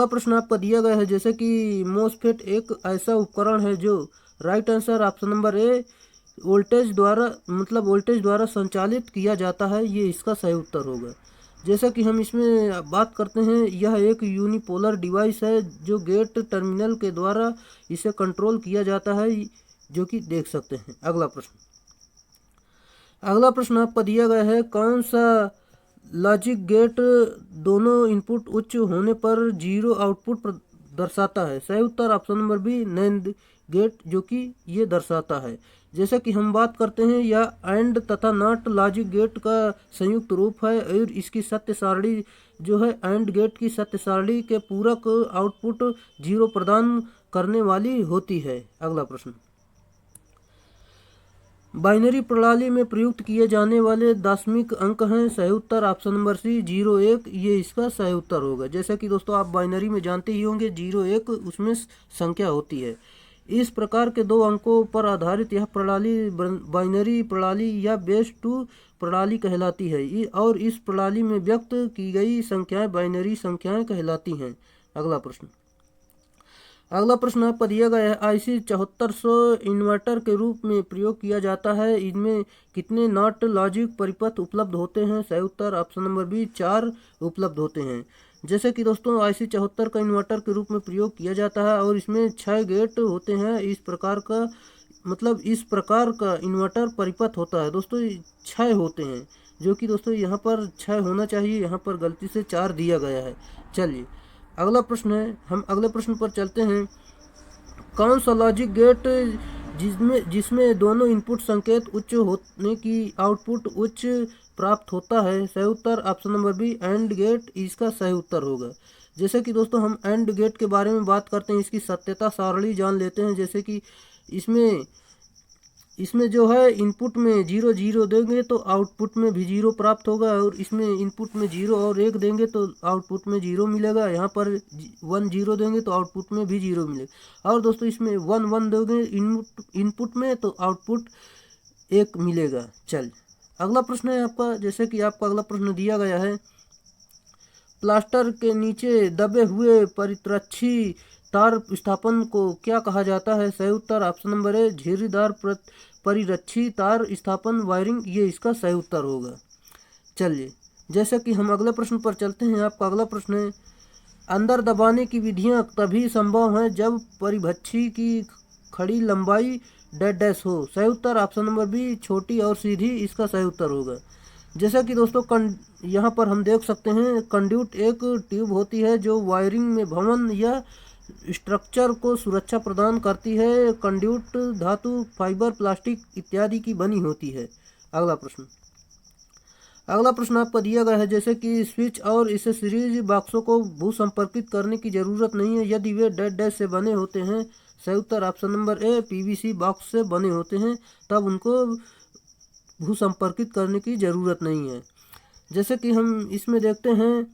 प्रश्न आपका दिया गया है, जैसे कि मोसफेट एक ऐसा उपकरण है जो right answer option number a, voltage द्वारा संचालित किया जाता है, ये इसका सही उत्तर होगा। जैसा कि हम इसमें बात करते हैं, यह एक यूनिपोलर डिवाइस है जो गेट टर्मिनल के द्वारा इसे कंट्रोल किया जाता है, जो कि देख सकते हैं। अगला प्रश्न आपका दिया गया है, कौन सा लॉजिक गेट दोनों इनपुट उच्च होने पर जीरो आउटपुट दर्शाता है। सही उत्तर option number B, NAND gate, जो कि ये दर्शाता है। जैसा कि हम बात करते हैं, यह एंड तथा नॉट लॉजिक गेट का संयुक्त रूप है और इसकी सत्य सारणी जो है एंड गेट की सत्य सारणी के पूरक आउटपुट 0 प्रदान करने वाली होती है। अगला प्रश्न, बाइनरी प्रणाली में प्रयुक्त किए जाने वाले दशमिक अंक हैं। सही उत्तर ऑप्शन नंबर सी, 0 1, ये इसका सही उत्तर होगा। जैसा कि दोस्तों आप बाइनरी में जानते ही होंगे 0 1 उसमें संख्या होती है। इस प्रकार के 2 अंकों पर आधारित यह प्रणाली बाइनरी प्रणाली या बेस 2 प्रणाली कहलाती है और इस प्रणाली में व्यक्त की गई संख्याएं बाइनरी संख्याएं कहलाती हैं। अगला प्रश्न आपका दिया गया है, IC 7400 इन्वर्टर के रूप में प्रयोग किया जाता है, इनमें कितने नॉट लॉजिक परिपथ उपलब्ध होते हैं। सही उत्तर ऑप्शन नंबर बी, 4 उपलब्ध होते हैं। जैसे कि दोस्तों IC 74 का इन्वर्टर के रूप में प्रयोग किया जाता है और इसमें 6 गेट होते हैं। इस प्रकार का इन्वर्टर परिपथ होता है दोस्तों, 6 होते हैं। जो कि दोस्तों यहाँ पर 6 होना चाहिए, यहाँ पर गलती से 4 दिया गया है। चलिए अगला प्रश्न है, हम अगले प्रश्न पर चलते हैं। कौन सा लॉजिक गेट जिसमें जिसमें दोनों इनपुट संकेत उच्च होने की आउटपुट उच्च प्राप्त होता है? सही उत्तर option number B AND gate इसका सही उत्तर होगा। जैसे कि दोस्तों हम एंड गेट के बारे में बात करते हैं, इसकी सत्यता सारणी जान लेते हैं। जैसे कि इसमें इसमें जो है इनपुट में 0 0 देंगे तो आउटपुट में भी 0 प्राप्त होगा, और इसमें इनपुट में 0 और 1 देंगे तो आउटपुट में 0 मिलेगा। यहाँ पर 1 0 देंगे तो आउटपुट में भी 0 मिलेगा। और दोस्तों इसमें 1 1 दोगे इनपुट में तो आउटपुट 1 मिलेगा। चल अगला प्रश्न है आपका। जैसे कि आपका अगला प्रश्न दिया गया है, प्लास्टर के नीचे दबे हुए परित्रक्षी तार स्थापन को क्या कहा जाता है? सही उत्तर ऑप्शन नंबर ए झिर्रीदार परिरक्षी तार स्थापन वायरिंग, ये इसका सही उत्तर होगा। चलिए जैसे कि हम अगले प्रश्न पर चलते हैं। आपका अगला प्रश्न है, अंदर दबाने की विधियां तभी संभव हैं जब परिभक्षी की खड़ी लंबाई डैश डैश हो। सही उत्तर ऑप्शन नंबर बी छोटी और सीधी, इसका सही उत्तर होगा। जैसा कि दोस्तों यहाँ पर हम देख सकते हैं, कंड्यूट एक ट्यूब होती है जो वायरिंग में भवन या स्ट्रक्चर को सुरक्षा प्रदान करती है। कंड्यूट धातु, फाइबर, प्लास्टिक इत्यादि की बनी होती है। अगला प्रश्न आपको दिया गया है। जैसे कि स्विच और एसेसरीज बॉक्सों को भू संपर्कित करने की जरूरत नहीं है यदि वे डैश डैश से बने होते हैं। सही उत्तर option number A PVC box से बने होते हैं, तब उनको भू संपर्कित करने की ज़रूरत नहीं है। जैसे कि हम इसमें देखते हैं,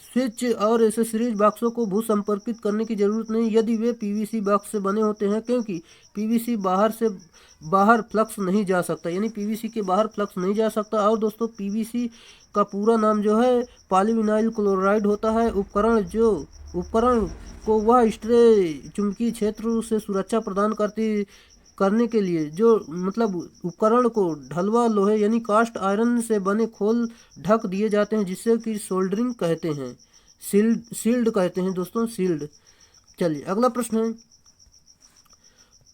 स्विच और एसेसरीज बॉक्सों को भू संपर्कित करने की ज़रूरत नहीं यदि वे पीवीसी बॉक्स से बने होते हैं, क्योंकि पीवीसी बाहर फ्लक्स नहीं जा सकता, यानी पीवीसी के बाहर फ्लक्स नहीं जा सकता। और दोस्तों पीवीसी का पूरा नाम जो है पॉलीविनाइल क्लोराइड होता है। उपकरण को वह स्ट्रे चुंबकीय क्षेत्र से सुरक्षा प्रदान करने के लिए जो मतलब उपकरण को ढलवा लोहे यानी कास्ट आयरन से बने खोल ढक दिए जाते हैं, जिससे कि सोल्डरिंग कहते हैं, सील्ड कहते हैं दोस्तों, सील्ड। चलिए अगला प्रश्न है,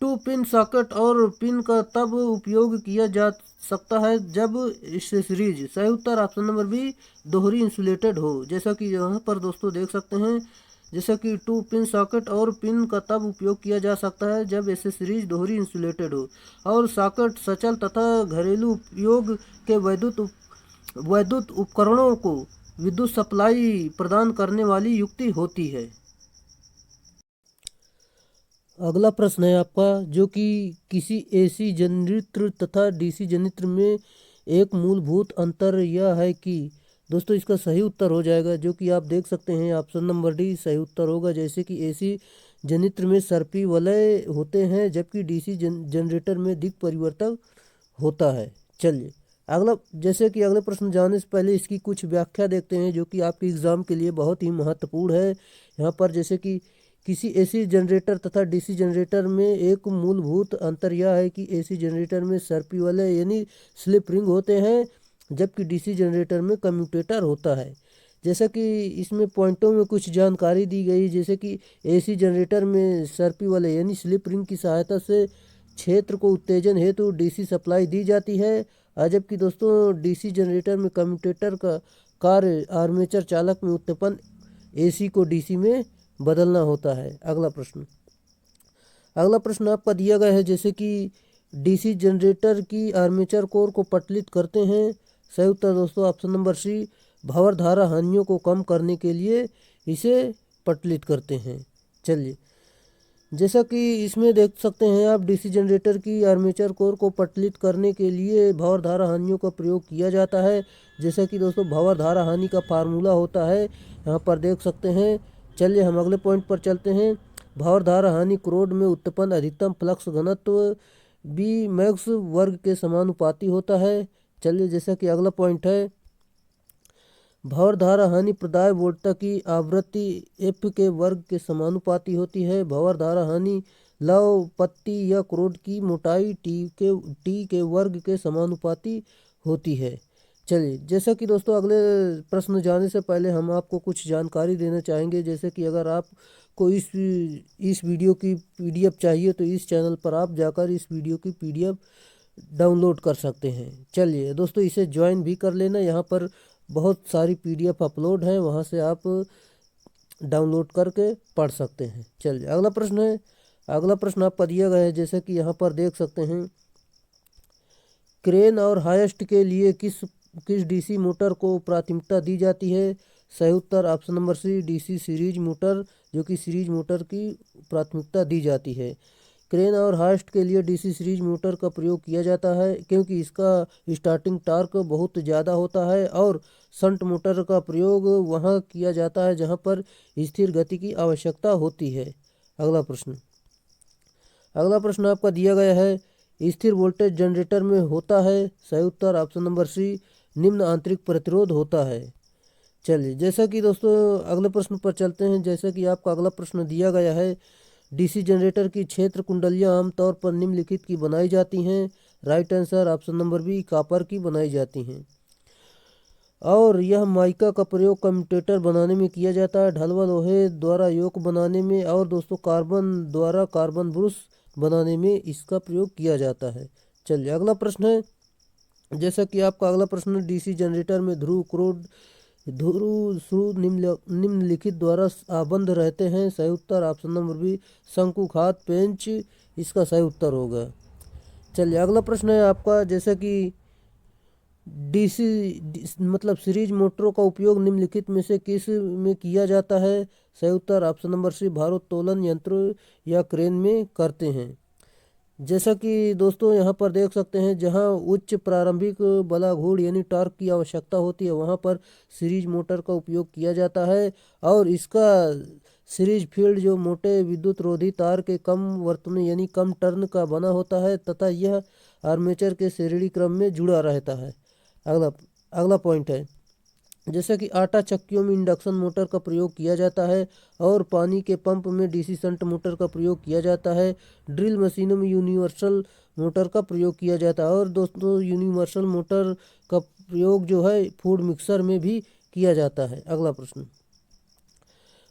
2 पिन सॉकेट और पिन का तब उपयोग किया जा सकता है जब एक्सेसरीज। सही उत्तर ऑप्शन नंबर बी दोहरी इंसुलेटेड हो। जैसा कि यहाँ पर दोस्तों देख सकते हैं, जैसा कि 2 पिन सॉकेट और पिन का तब उपयोग किया जा सकता है जब एक्सेसरीज दोहरी इंसुलेटेड हो और सॉकेट सचल तथा घरेलू उपयोग के वैद्युत उपकरणों को विद्युत सप्लाई प्रदान करने वाली युक्ति होती है। अगला प्रश्न है आपका, जो कि किसी एसी जनरेटर तथा डीसी जनरेटर में एक मूलभूत अंतर यह है कि दोस्तों इसका सही उत्तर हो जाएगा, जो कि आप देख सकते हैं ऑप्शन नंबर डी सही उत्तर होगा। जैसे कि एसी जनरेटर में सर्पी वलय होते हैं जबकि डीसी जनरेटर में दिक् परिवर्तक होता है। चलिए जैसे कि अगले प्रश्न जाने से पहले इसकी कुछ व्याख्या देखते हैं, जो कि आपके एग्जाम के लिए बहुत ही महत्वपूर्ण है। यहाँ पर जैसे कि किसी एसी जनरेटर तथा डीसी जनरेटर में एक मूलभूत अंतर यह है कि एसी जनरेटर में सर्पी वलय यानी स्लिप रिंग होते हैं जबकि डीसी जनरेटर में कम्यूटेटर होता है। जैसा कि इसमें पॉइंटों में कुछ जानकारी दी गई, जैसे कि एसी जनरेटर में सर्पी वलय यानी स्लिप रिंग की सहायता से क्षेत्र को उत्तेजन हेतु डीसी सप्लाई दी जाती है, जबकि दोस्तों डीसी जनरेटर में कम्यूटेटर का कार्य आर्मेचर चालक में उत्पन्न एसी को डीसी में बदलना होता है। अगला प्रश्न आपका दिया गया है, जैसे कि डीसी जनरेटर की आर्मेचर कोर को पटलित करते हैं। सही उत्तर दोस्तों ऑप्शन नंबर सी भंवर धारा हानियों को कम करने के लिए इसे पटलित करते हैं। चलिए जैसा कि इसमें देख सकते हैं आप, डीसी जनरेटर की आर्मेचर कोर को पटलित करने के लिए भंवर धारा हानियों का प्रयोग किया जाता है। जैसा कि दोस्तों भंवर धारा हानि का फार्मूला होता है, यहाँ पर देख सकते हैं। चलिए हम अगले पॉइंट पर चलते हैं। भंवर धारा हानि क्रोड में उत्पन्न अधिकतम फ्लक्स घनत्व बी मैक्स वर्ग के समानुपाती होता है। चलिए जैसा कि अगला पॉइंट है, भंवर धारा हानि प्रदाय वोल्टता की आवृत्ति एफ के वर्ग के समानुपाती होती है। भंवर धारा हानि लव पत्ती या क्रोड की मोटाई टी के वर्ग के समानुपाती होती है। चलिए जैसा कि दोस्तों अगले प्रश्न जाने से पहले हम आपको कुछ जानकारी देना चाहेंगे, जैसे कि अगर आपको इस वीडियो की पीडीएफ चाहिए तो इस चैनल पर आप जाकर इस वीडियो की पीडीएफ डाउनलोड कर सकते हैं। चलिए दोस्तों, इसे ज्वाइन भी कर लेना। यहाँ पर बहुत सारी PDF अपलोड हैं, वहाँ से आप डाउनलोड करके पढ़ सकते हैं। चलिए अगला प्रश्न है। अगला प्रश्न आपका दिया गया है, जैसे कि यहाँ पर देख सकते हैं, क्रेन और हाइस्ट के लिए किस किस DC मोटर को प्राथमिकता दी जाती है? सही उत्तर option number C, DC series motor, जो कि सीरीज मोटर की प्राथमिकता दी जाती है। क्रेन और हाइस्ट के लिए DC सीरीज मोटर का प्रयोग किया जाता है क्योंकि इसका स्टार्टिंग टार्क बहुत ज़्यादा होता है, और शंट मोटर का प्रयोग वहाँ किया जाता है जहाँ पर स्थिर गति की आवश्यकता होती है। अगला प्रश्न। अगला प्रश्न आपका दिया गया है, स्थिर वोल्टेज जनरेटर में होता है? सही उत्तर ऑप्शन नंबर सी, निम्न आंतरिक प्रतिरोध होता है। चलिए, जैसा कि दोस्तों अगले प्रश्न पर चलते हैं। जैसा कि आपका अगला प्रश्न दिया गया है, DC जनरेटर की क्षेत्र कुंडलियाँ आमतौर पर निम्नलिखित की बनाई जाती हैं। Right answer option number B, copper की बनाई जाती हैं। और यह माइका का प्रयोग कम्यूटेटर बनाने में किया जाता है, ढलवा लोहे द्वारा योक बनाने में, और दोस्तों कार्बन द्वारा कार्बन ब्रुश बनाने में इसका प्रयोग किया जाता है। चलिए अगला प्रश्न है। जैसा कि आपका अगला प्रश्न, DC जनरेटर में ध्रुव स्क्रू निम्नलिखित द्वारा आबद्ध रहते हैं। सही उत्तर ऑप्शन नंबर बी, शंकुखात पेंच इसका सही उत्तर होगा। चलिए अगला प्रश्न है आपका, जैसा कि मतलब सीरीज मोटरों का उपयोग निम्नलिखित में से किस में किया जाता है? सही उत्तर ऑप्शन नंबर सी, भारोत्तोलन यंत्र या क्रेन में करते हैं। जैसा कि दोस्तों यहाँ पर देख सकते हैं, जहाँ उच्च प्रारंभिक बलाघूर्ण यानी टॉर्क की आवश्यकता होती है, वहाँ पर सीरीज मोटर का उपयोग किया जाता है, और इसका सीरीज फील्ड जो मोटे विद्युत रोधी तार के कम वर्तनी यानी कम टर्न का बना होता है, तथा यह आर्मेचर के श्रेणी क्रम में जुड़ा रहता है। अगला पॉइंट है, जैसा कि आटा चक्कियों में इंडक्शन मोटर का प्रयोग किया जाता है, और पानी के पंप में DC शंट मोटर का प्रयोग किया जाता है। ड्रिल मशीनों में यूनिवर्सल मोटर का प्रयोग किया जाता है, और दोस्तों यूनिवर्सल मोटर का प्रयोग जो है फूड मिक्सर में भी किया जाता है। अगला प्रश्न,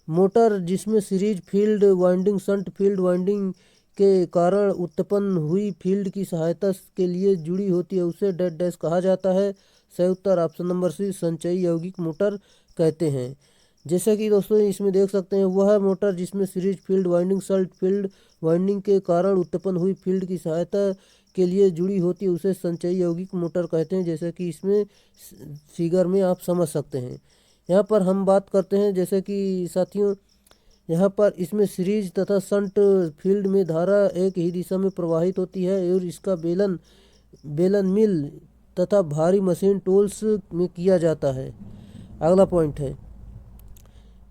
मोटर जिसमें series field winding shunt field winding के कारण उत्पन्न हुई फील्ड की सहायता के लिए जुड़ी होती है, उसे डेड डैश कहा जाता है। सही उत्तर ऑप्शन नंबर सी, संचयी यौगिक मोटर कहते हैं। जैसे कि दोस्तों इसमें देख सकते हैं, वह मोटर जिसमें series field winding shunt field winding के कारण उत्पन्न हुई फील्ड की सहायता के लिए जुड़ी होती है, उसे संचयी यौगिक मोटर कहते हैं। जैसे कि इसमें फिगर में आप समझ सकते हैं। यहाँ पर हम बात करते हैं, जैसे कि साथियों यहाँ पर इसमें सीरीज तथा शंट फील्ड में धारा एक ही दिशा में प्रवाहित होती है, और इसका बेलन मिल तथा भारी मशीन टूल्स में किया जाता है। अगला पॉइंट है,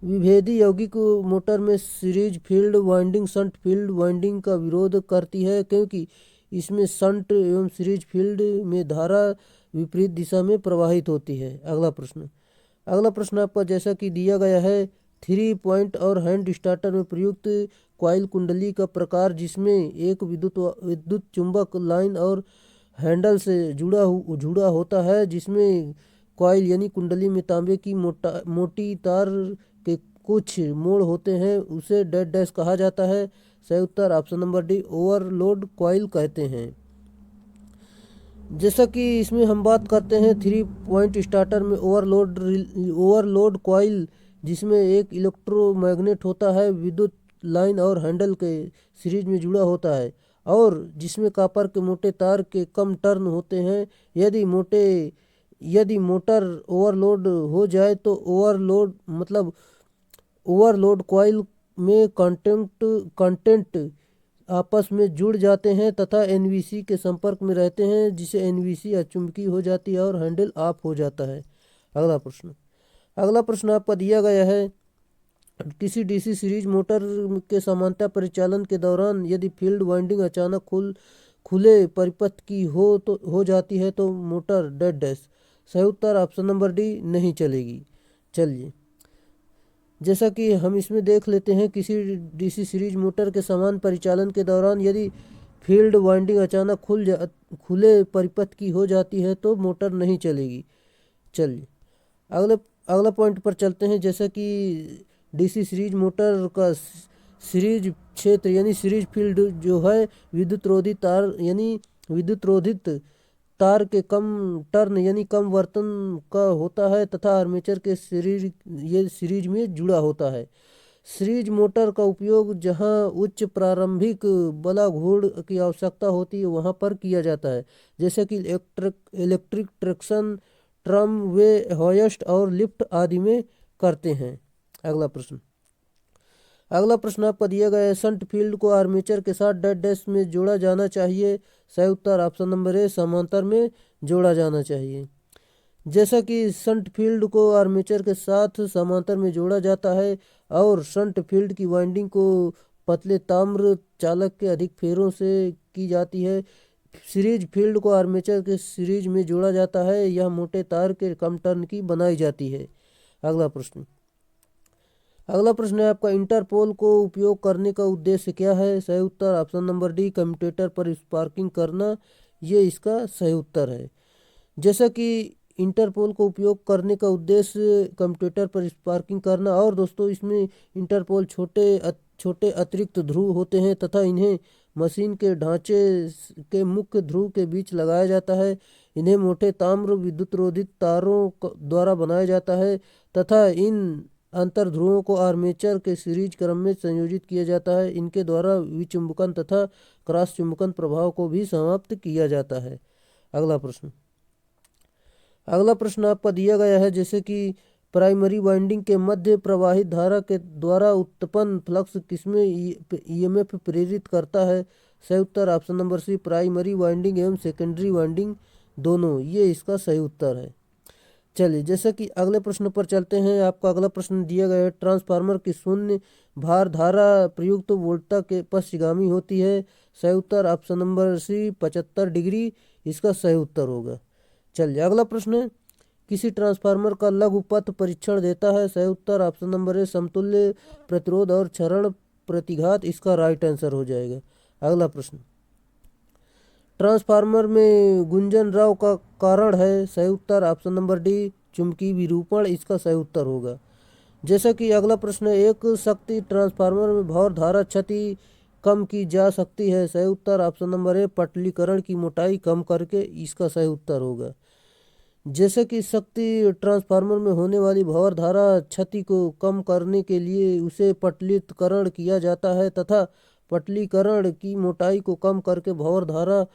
विभेदी यौगिक मोटर में series field winding shunt field winding का विरोध करती है, क्योंकि इसमें शंट एवं सीरीज फील्ड में धारा विपरीत दिशा में प्रवाहित होती है। अगला प्रश्न आपका जैसा कि दिया गया है, 3 पॉइंट और हैंड स्टार्टर में प्रयुक्त कॉइल कुंडली का प्रकार, जिसमें एक विद्युत चुंबक लाइन और हैंडल से जुड़ा होता है, जिसमें कॉइल यानी कुंडली में तांबे की मोटी तार के कुछ मोड़ होते हैं, उसे डेड डैश कहा जाता है। सही उत्तर option number D, overload coil कहते हैं। जैसा कि इसमें हम बात करते हैं 3 पॉइंट स्टार्टर में ओवरलोड कॉइल, जिसमें एक इलेक्ट्रोमैग्नेट होता है, विद्युत लाइन और हैंडल के सीरीज में जुड़ा होता है, और जिसमें कॉपर के मोटे तार के कम टर्न होते हैं। यदि मोटर ओवरलोड हो जाए तो ओवरलोड कॉइल में कंटेंट आपस में जुड़ जाते हैं तथा NVC के संपर्क में रहते हैं, जिसे NVC अचुंबकीय हो जाती है और हैंडल ऑफ हो जाता है। अगला प्रश्न आपका दिया गया है, किसी DC सीरीज मोटर के समांतर परिचालन के दौरान यदि फील्ड वाइंडिंग अचानक खुले परिपथ की हो जाती है तो मोटर डेड डैश। सही उत्तर ऑप्शन नंबर डी, नहीं चलेगी। चलिए, जैसा कि हम इसमें देख लेते हैं, किसी DC सीरीज मोटर के समान परिचालन के दौरान यदि फील्ड वाइंडिंग अचानक खुले परिपथ की हो जाती है तो मोटर नहीं चलेगी। चलिए अगला पॉइंट पर चलते हैं। जैसा कि DC सीरीज मोटर का सीरीज क्षेत्र यानी सीरीज फील्ड जो है विद्युत रोधी तार यानी विद्युत रोधित तार के कम टर्न यानी कम वर्तन का होता है तथा आर्मेचर के सीरीज में जुड़ा होता है। सीरीज मोटर का उपयोग जहां उच्च प्रारंभिक बलाघूर्ण की आवश्यकता होती है वहां पर किया जाता है, जैसे कि इलेक्ट्रिक ट्रैक्शन, ट्रम वे, होयस्ट और लिफ्ट आदि में करते हैं। अगला प्रश्न आपका दिया गया है, शंट फील्ड को आर्मेचर के साथ डैश डैश में जोड़ा जाना चाहिए। सही उत्तर ऑप्शन नंबर ए, समांतर में जोड़ा जाना चाहिए। जैसा कि शंट फील्ड को आर्मेचर के साथ समांतर में जोड़ा जाता है और शंट फील्ड की वाइंडिंग को पतले ताम्र चालक के अधिक फेरों से की जाती है, सीरीज फील्ड को आर्मेचर के सीरीज में जोड़ा जाता है, यह मोटे तार के कम टर्न की बनाई जाती है। अगला प्रश्न है आपका, इंटरपोल को उपयोग करने का उद्देश्य क्या है। सही उत्तर ऑप्शन नंबर डी, कम्यूटेटर पर स्पार्किंग करना, ये इसका सही उत्तर है। जैसा कि इंटरपोल को उपयोग करने का उद्देश्य कम्यूटेटर पर स्पार्किंग करना, और दोस्तों इसमें इंटरपोल छोटे अतिरिक्त ध्रुव होते हैं तथा इन्हें मशीन के ढांचे के मुख्य ध्रुव के बीच लगाया जाता है। इन्हें मोटे ताम्र विद्युत रोधित तारों द्वारा बनाया जाता है तथा इन अंतर ध्रुवों को आर्मेचर के सीरीज क्रम में संयोजित किया जाता है। इनके द्वारा विचुंबकन तथा क्रॉस चुंबकन प्रभाव को भी समाप्त किया जाता है। अगला प्रश्न आपका दिया गया है, जैसे कि प्राइमरी वाइंडिंग के मध्य प्रवाहित धारा के द्वारा उत्पन्न फ्लक्स किसमें ईएमएफ प्रेरित करता है। सही उत्तर option number C, primary winding एवं सेकेंडरी वाइंडिंग दोनों, ये इसका सही उत्तर है। चलिए जैसे कि अगले प्रश्न पर चलते हैं। आपका अगला प्रश्न दिया गया है, ट्रांसफार्मर की शून्य भार धारा प्रयुक्त वोल्टता के पश्चिगामी होती है। सही उत्तर ऑप्शन नंबर सी, 75 डिग्री इसका सही उत्तर होगा। चलिए अगला प्रश्न है, किसी ट्रांसफार्मर का लघु पथ परीक्षण देता है। सही उत्तर ऑप्शन नंबर ए, समतुल्य प्रतिरोध और क्षरण प्रतिघात इसका राइट आंसर हो जाएगा। अगला प्रश्न, ट्रांसफार्मर में गुंजन रव का कारण है। सही उत्तर ऑप्शन नंबर डी, चुंबकीय विरूपण इसका सही उत्तर होगा। जैसा कि अगला प्रश्न है, एक शक्ति ट्रांसफार्मर में भौर धारा क्षति कम की जा सकती है। सही उत्तर ऑप्शन नंबर ए, पटलीकरण की मोटाई कम करके इसका सही उत्तर होगा। जैसे कि शक्ति ट्रांसफार्मर में होने वाली भंवर धारा क्षति को कम करने के लिए उसे पटलीकरण किया जाता है तथा पटलीकरण की मोटाई को कम करके भंवर धारा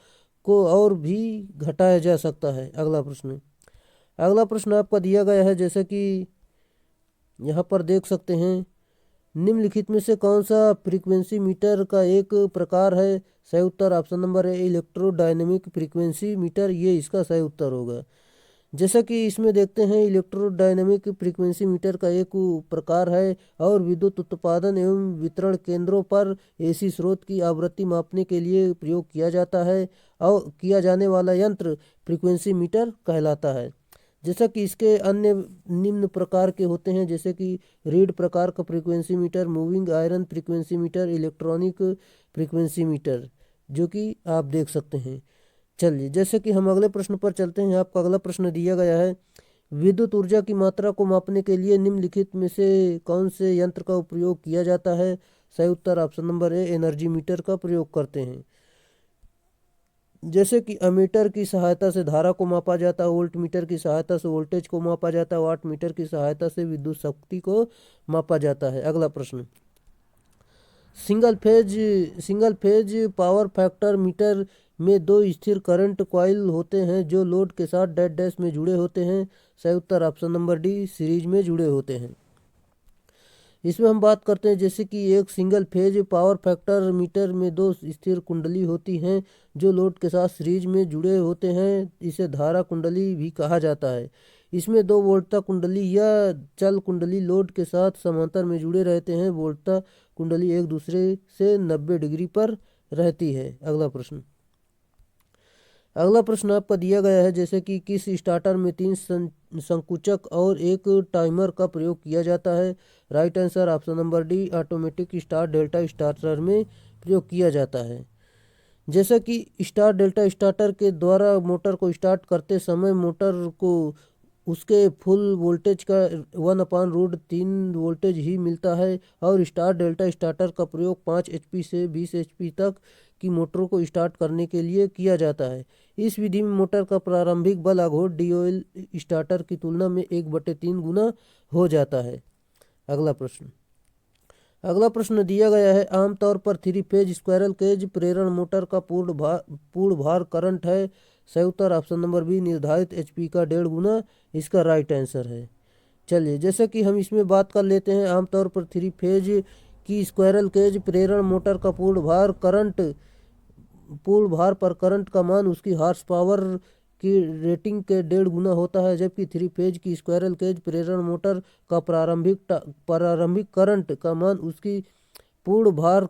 को और भी घटाया जा सकता है। अगला प्रश्न आपका दिया गया है, जैसे कि यहाँ पर देख सकते हैं, निम्नलिखित में से कौन सा फ्रीक्वेंसी मीटर का एक प्रकार है। सही उत्तर option number A, electrodynamic frequency meter, ये इसका सही उत्तर होगा। जैसा कि इसमें देखते हैं, इलेक्ट्रोडायनेमिक फ्रीक्वेंसी मीटर का एक प्रकार है और विद्युत उत्पादन एवं वितरण केंद्रों पर एसी स्रोत की आवृत्ति मापने के लिए प्रयोग किया जाता है और किया जाने वाला यंत्र फ्रीक्वेंसी मीटर कहलाता है। जैसा कि इसके अन्य निम्न प्रकार के होते हैं, जैसे कि रीड प्रकार का frequency meter, moving iron frequency meter, electronic frequency meter, जो कि आप देख सकते हैं। चलिए जैसे कि हम अगले प्रश्न पर चलते हैं। आपका अगला प्रश्न दिया गया है, विद्युत ऊर्जा की मात्रा को मापने के लिए निम्नलिखित में से कौन से यंत्र का उपयोग किया जाता है। सही उत्तर option number A, energy meter का प्रयोग करते हैं। जैसे कि अमीटर की सहायता से धारा को मापा जाता है, वोल्ट मीटर की सहायता से वोल्टेज को मापा जाता है, वाट मीटर की सहायता से विद्युत शक्ति को मापा जाता है। अगला प्रश्न, single phase power factor metre में दो स्थिर करंट कॉइल होते हैं जो लोड के साथ डैश डैश में जुड़े होते हैं। सही उत्तर ऑप्शन नंबर डी, सीरीज में जुड़े होते हैं। इसमें हम बात करते हैं, जैसे कि एक single phase power factor metre में दो स्थिर कुंडली होती हैं जो लोड के साथ सीरीज में जुड़े होते हैं, इसे धारा कुंडली भी कहा जाता है। इसमें दो वोल्टता कुंडली या चल कुंडली लोड के साथ समांतर में जुड़े रहते हैं। वोल्टता कुंडली एक दूसरे से 90 डिग्री पर रहती है। अगला प्रश्न आपका दिया गया है, जैसे कि किस स्टार्टर में 3 संकुचक और एक टाइमर का प्रयोग किया जाता है। Right answer option number D, automatic start delta starter में प्रयोग किया जाता है। जैसा कि स्टार डेल्टा स्टार्टर के द्वारा मोटर को स्टार्ट करते समय मोटर को उसके फुल वोल्टेज का 1/√3 वोल्टेज ही मिलता है। और स्टार डेल्टा स्टार्टर का प्रयोग 5 HP से 20 HP तक की मोटरों को स्टार्ट करने के लिए किया जाता है। इस विधि में मोटर का प्रारंभिक बल आघूर्ण DOL स्टार्टर की तुलना में 1/3 गुना हो जाता है। अगला प्रश्न दिया गया है, आमतौर पर 3 फेज स्क्वायरल केज प्रेरण मोटर का पूर्ण भार करंट है। सही उत्तर ऑप्शन नंबर बी, निर्धारित HP का 1.5 गुना इसका राइट आंसर है। चलिए, जैसे कि हम इसमें बात कर लेते हैं, आमतौर पर 3 फेज की स्क्वायरल केज प्रेरण मोटर का पूर्ण भार पर करंट का मान उसकी हॉर्स पावर की रेटिंग के 1.5 गुना होता है, जबकि 3 फेज की स्क्वायरल केज प्रेरण मोटर का प्रारंभिक करंट का मान उसकी पूर्ण भार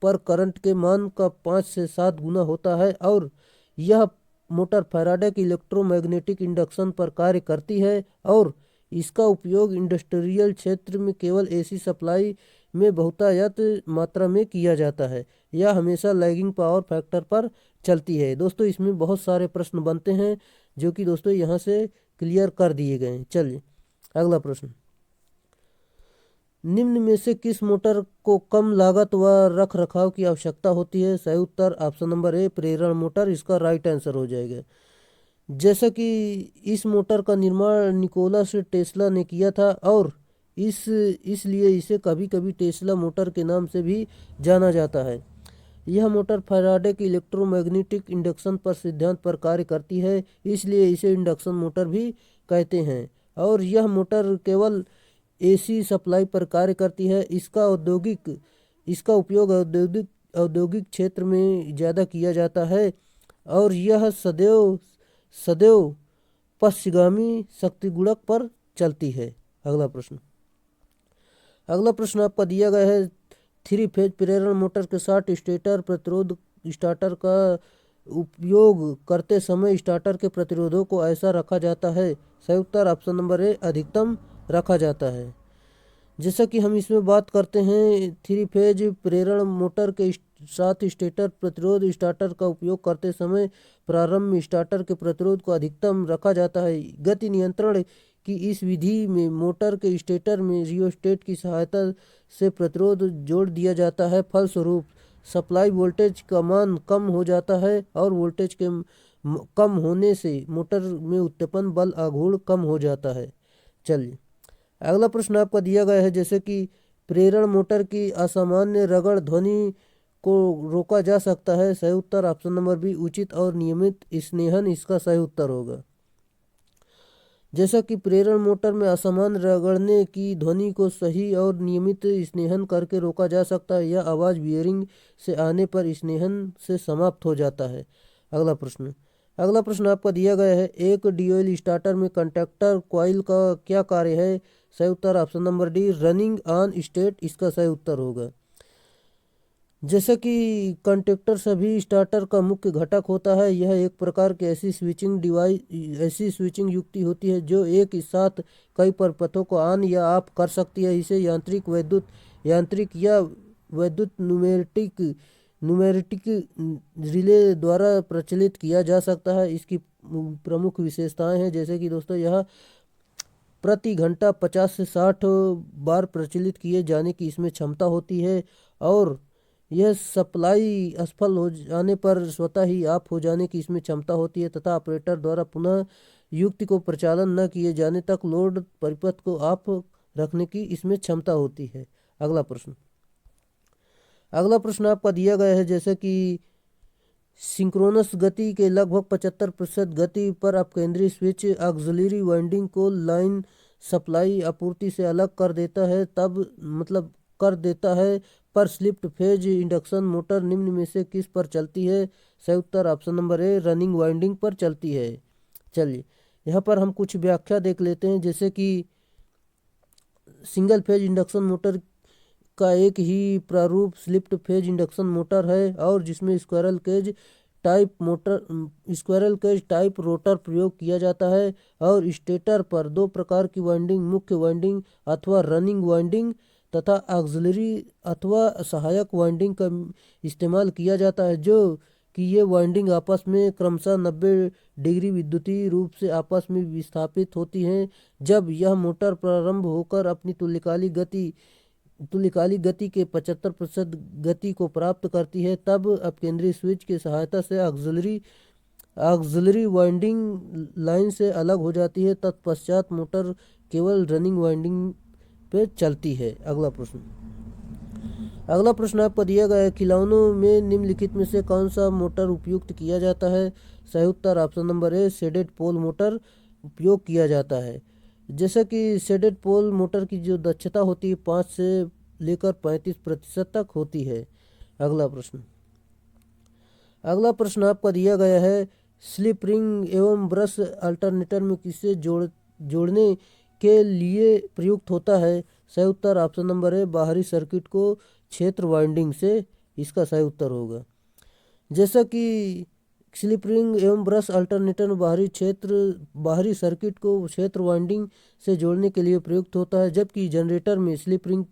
पर करंट के मान का 5 से 7 गुना होता है। और यह मोटर फैराडे के इलेक्ट्रोमैग्नेटिक इंडक्शन पर कार्य करती है और इसका उपयोग इंडस्ट्रियल क्षेत्र में केवल AC सप्लाई में बहुतायत मात्रा में किया जाता है। यह हमेशा लैगिंग पावर फैक्टर पर चलती है। दोस्तों, इसमें बहुत सारे प्रश्न बनते हैं जो कि दोस्तों यहाँ से क्लियर कर दिए गए हैं। चलिए, अगला प्रश्न, निम्न में से किस मोटर को कम लागत व रख रखाव की आवश्यकता होती है? सही उत्तर ऑप्शन नंबर ए, प्रेरण मोटर इसका राइट आंसर हो जाएगा। जैसा कि इस मोटर का निर्माण निकोला टेस्ला ने किया था और इसलिए इसे कभी कभी टेस्ला मोटर के नाम से भी जाना जाता है। यह मोटर फैराडे के इलेक्ट्रोमैग्नेटिक इंडक्शन पर सिद्धांत पर कार्य करती है, इसलिए इसे इंडक्शन मोटर भी कहते हैं। और यह मोटर केवल AC सप्लाई पर कार्य करती है। इसका उपयोग औद्योगिक क्षेत्र में ज़्यादा किया जाता है और यह सदैव पश्चिगामी शक्तिगुणक पर चलती है। अगला प्रश्न आपका दिया गया है, 3 फेज प्रेरण मोटर के साथ स्टेटर प्रतिरोध स्टार्टर का उपयोग करते समय स्टार्टर के प्रतिरोधों को ऐसा रखा जाता है। सही उत्तर ऑप्शन नंबर ए, अधिकतम रखा जाता है। जैसा कि हम इसमें बात करते हैं, 3 फेज प्रेरण मोटर के साथ स्टेटर प्रतिरोध स्टार्टर का उपयोग करते समय प्रारंभ में स्टार्टर के प्रतिरोध को अधिकतम रखा जाता है। गति नियंत्रण की इस विधि में मोटर के स्टेटर में रियोस्टेट की सहायता से प्रतिरोध जोड़ दिया जाता है। फलस्वरूप सप्लाई वोल्टेज का मान कम हो जाता है और वोल्टेज के कम होने से मोटर में उत्पन्न बल आघूर्ण कम हो जाता है। चलिए, अगला प्रश्न आपका दिया गया है, जैसे कि प्रेरण मोटर की असामान्य रगड़ ध्वनि को रोका जा सकता है। सही उत्तर ऑप्शन नंबर बी, उचित और नियमित स्नेहन इसका सही उत्तर होगा। जैसा कि प्रेरण मोटर में असामान्य रगड़ने की ध्वनि को सही और नियमित स्नेहन करके रोका जा सकता है। यह आवाज़ बियरिंग से आने पर स्नेहन से समाप्त हो जाता है। अगला प्रश्न आपका दिया गया है, एक DOL स्टार्टर में कंडक्टर कॉइल का क्या कार्य है? सही उत्तर option number D, running on state इसका सही उत्तर होगा। जैसा कि कंडक्टर सभी स्टार्टर का मुख्य घटक होता है, यह एक प्रकार की ऐसी स्विचिंग युक्ति होती है जो एक साथ कई परिपथों को ऑन या ऑफ कर सकती है। इसे यांत्रिक या वैद्युत न्यूमेटिक रिले द्वारा प्रचलित किया जा सकता है। इसकी प्रमुख विशेषताएं हैं, जैसे कि दोस्तों यह प्रति घंटा 50 से 60 बार प्रचलित किए जाने की इसमें क्षमता होती है और यह सप्लाई असफल हो जाने पर स्वतः ही ऑफ हो जाने की इसमें क्षमता होती है तथा ऑपरेटर द्वारा पुनः युक्ति को प्रचालन न किए जाने तक लोड परिपथ को ऑफ रखने की इसमें क्षमता होती है। अगला प्रश्न आपका दिया गया है, जैसे कि सिंक्रोनस गति के लगभग 75% गति पर अपकेंद्री स्विच ऑक्सिलरी वाइंडिंग को लाइन सप्लाई आपूर्ति से अलग कर देता है पर स्लिप्ड फेज इंडक्शन मोटर निम्न में से किस पर चलती है? सही उत्तर option number A, running winding पर चलती है। चलिए, यहाँ पर हम कुछ व्याख्या देख लेते हैं, जैसे कि सिंगल फेज इंडक्शन मोटर का एक ही प्रारूप स्लिप्ड फेज इंडक्शन मोटर है और जिसमें स्क्वायरल केज टाइप रोटर प्रयोग किया जाता है और स्टेटर पर 2 प्रकार की वाइंडिंग, मुख्य वाइंडिंग अथवा रनिंग वाइंडिंग तथा ऑक्सिलरी अथवा सहायक वाइंडिंग का इस्तेमाल किया जाता है, जो कि ये वाइंडिंग आपस में क्रमशः 90 डिग्री विद्युतीय रूप से आपस में विस्थापित होती हैं। जब यह मोटर प्रारंभ होकर अपनी तुल्यकालिक गति के 75% गति को प्राप्त करती है, तब अपकेंद्री स्विच की सहायता से ऑक्सिलरी वाइंडिंग लाइन से अलग हो जाती है। तत्पश्चात मोटर केवल रनिंग वाइंडिंग पे चलती है। अगला प्रश्न आपको दिया गया है, खिलौनों में निम्नलिखित में से कौन सा मोटर उपयुक्त किया जाता है? सही उत्तर option number A, shaded pole motor उपयोग किया जाता है। जैसे कि शेडेड पोल मोटर की जो दक्षता होती है 5 से लेकर 35% तक होती है। अगला प्रश्न आपका दिया गया है, स्लिप रिंग एवं ब्रश अल्टरनेटर में किसे जोड़ने के लिए प्रयुक्त होता है? सही उत्तर ऑप्शन नंबर ए, बाहरी सर्किट को क्षेत्र वाइंडिंग से, इसका सही उत्तर होगा। जैसा कि स्लिप रिंग एवं ब्रश अल्टरनेटर में बाहरी सर्किट को क्षेत्र वाइंडिंग से जोड़ने के लिए प्रयुक्त होता है, जबकि जनरेटर में स्लिप रिंग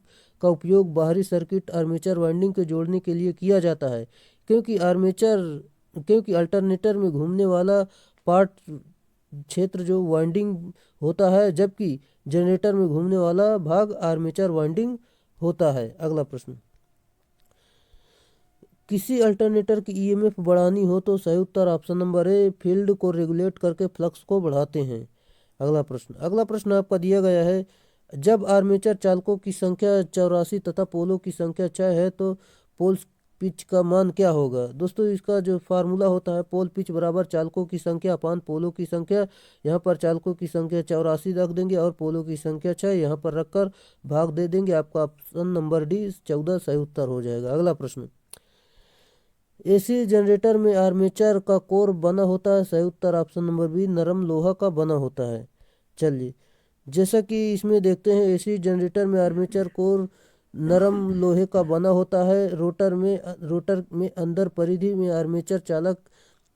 का उपयोग बाहरी सर्किट आर्मेचर वाइंडिंग को जोड़ने के लिए किया जाता है, क्योंकि अल्टरनेटर में घूमने वाला पार्ट क्षेत्र जो वाइंडिंग होता है, जबकि जनरेटर में घूमने वाला भाग आर्मेचर वाइंडिंग होता है। अगला प्रश्न, किसी अल्टरनेटर की ईएमएफ बढ़ानी हो तो सही उत्तर ऑप्शन नंबर ए, फील्ड को रेगुलेट करके फ्लक्स को बढ़ाते हैं। अगला प्रश्न आपका दिया गया है, जब आर्मेचर चालकों की संख्या 84 तथा पोलों की संख्या 6 है तो पोल पिच का मान क्या होगा? दोस्तों, इसका जो फार्मूला होता है, पोल पिच बराबर चालकों की संख्या अपान पोलों की संख्या। यहाँ पर चालकों की संख्या 84 रख देंगे और पोलों की संख्या 6 यहाँ पर रखकर भाग दे देंगे। आपका ऑप्शन नंबर डी 14 सही उत्तर हो जाएगा। अगला प्रश्न, एसी जनरेटर में आर्मेचर का कोर बना होता है। सही उत्तर ऑप्शन नंबर बी, नरम लोहा का बना होता है। चलिए, जैसा कि इसमें देखते हैं, एसी जनरेटर में आर्मेचर कोर नरम लोहे का बना होता है। रोटर में अंदर परिधि में आर्मेचर चालक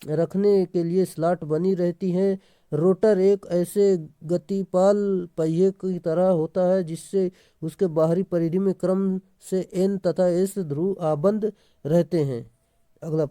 रखने के लिए स्लॉट बनी रहती हैं। रोटर एक ऐसे गतिपाल पहिए की तरह होता है जिससे उसके बाहरी परिधि में क्रम से एन तथा एस ध्रुव आबद्ध रहते हैं। अगला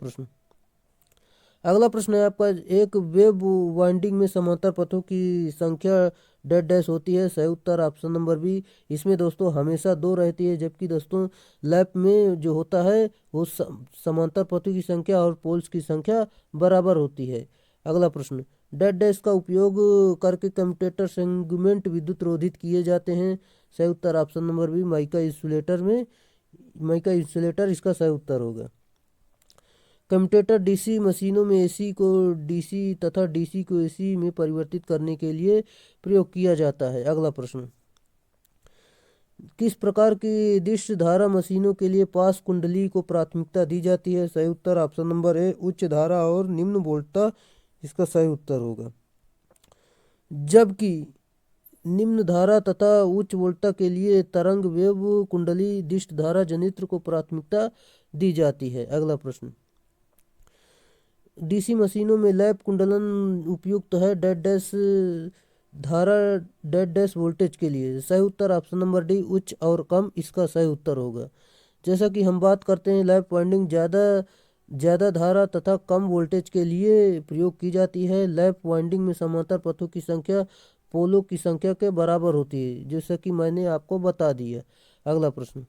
प्रश्न है आपका, एक वेब वाइंडिंग में समांतर पथों की संख्या डैश होती है। सही उत्तर ऑप्शन नंबर बी, इसमें दोस्तों हमेशा 2 रहती है, जबकि दोस्तों लैप में जो होता है वो समांतर पथों की संख्या और पोल्स की संख्या बराबर होती है। अगला प्रश्न, डैश का उपयोग करके कम्यूटेटर सेगमेंट विद्युत रोधित किए जाते हैं। सही उत्तर option number B, mica insulator इसका सही उत्तर होगा। कम्यूटेटर डीसी मशीनों में एसी को डीसी तथा डीसी को एसी में परिवर्तित करने के लिए प्रयोग किया जाता है। अगला प्रश्न, किस प्रकार की दृश्य धारा मशीनों के लिए पास कुंडली को प्राथमिकता दी जाती है? सही उत्तर ऑप्शन नंबर ए, उच्च धारा और निम्न वोल्टता, इसका सही उत्तर होगा। जबकि निम्न धारा तथा उच्च वोल्टता के लिए तरंग वेव कुंडली दृश्य धारा जनित्र को प्राथमिकता दी जाती है। अगला प्रश्न, डीसी मशीनों में लैप कुंडलन उपयुक्त है डैश धारा डैश वोल्टेज के लिए। सही उत्तर ऑप्शन नंबर डी, उच्च और कम, इसका सही उत्तर होगा। जैसा कि हम बात करते हैं, लैप वाइंडिंग ज़्यादा धारा तथा कम वोल्टेज के लिए प्रयोग की जाती है। लैप वाइंडिंग में समांतर पथों की संख्या पोलों की संख्या के बराबर होती है, जैसा कि मैंने आपको बता दिया। अगला प्रश्न,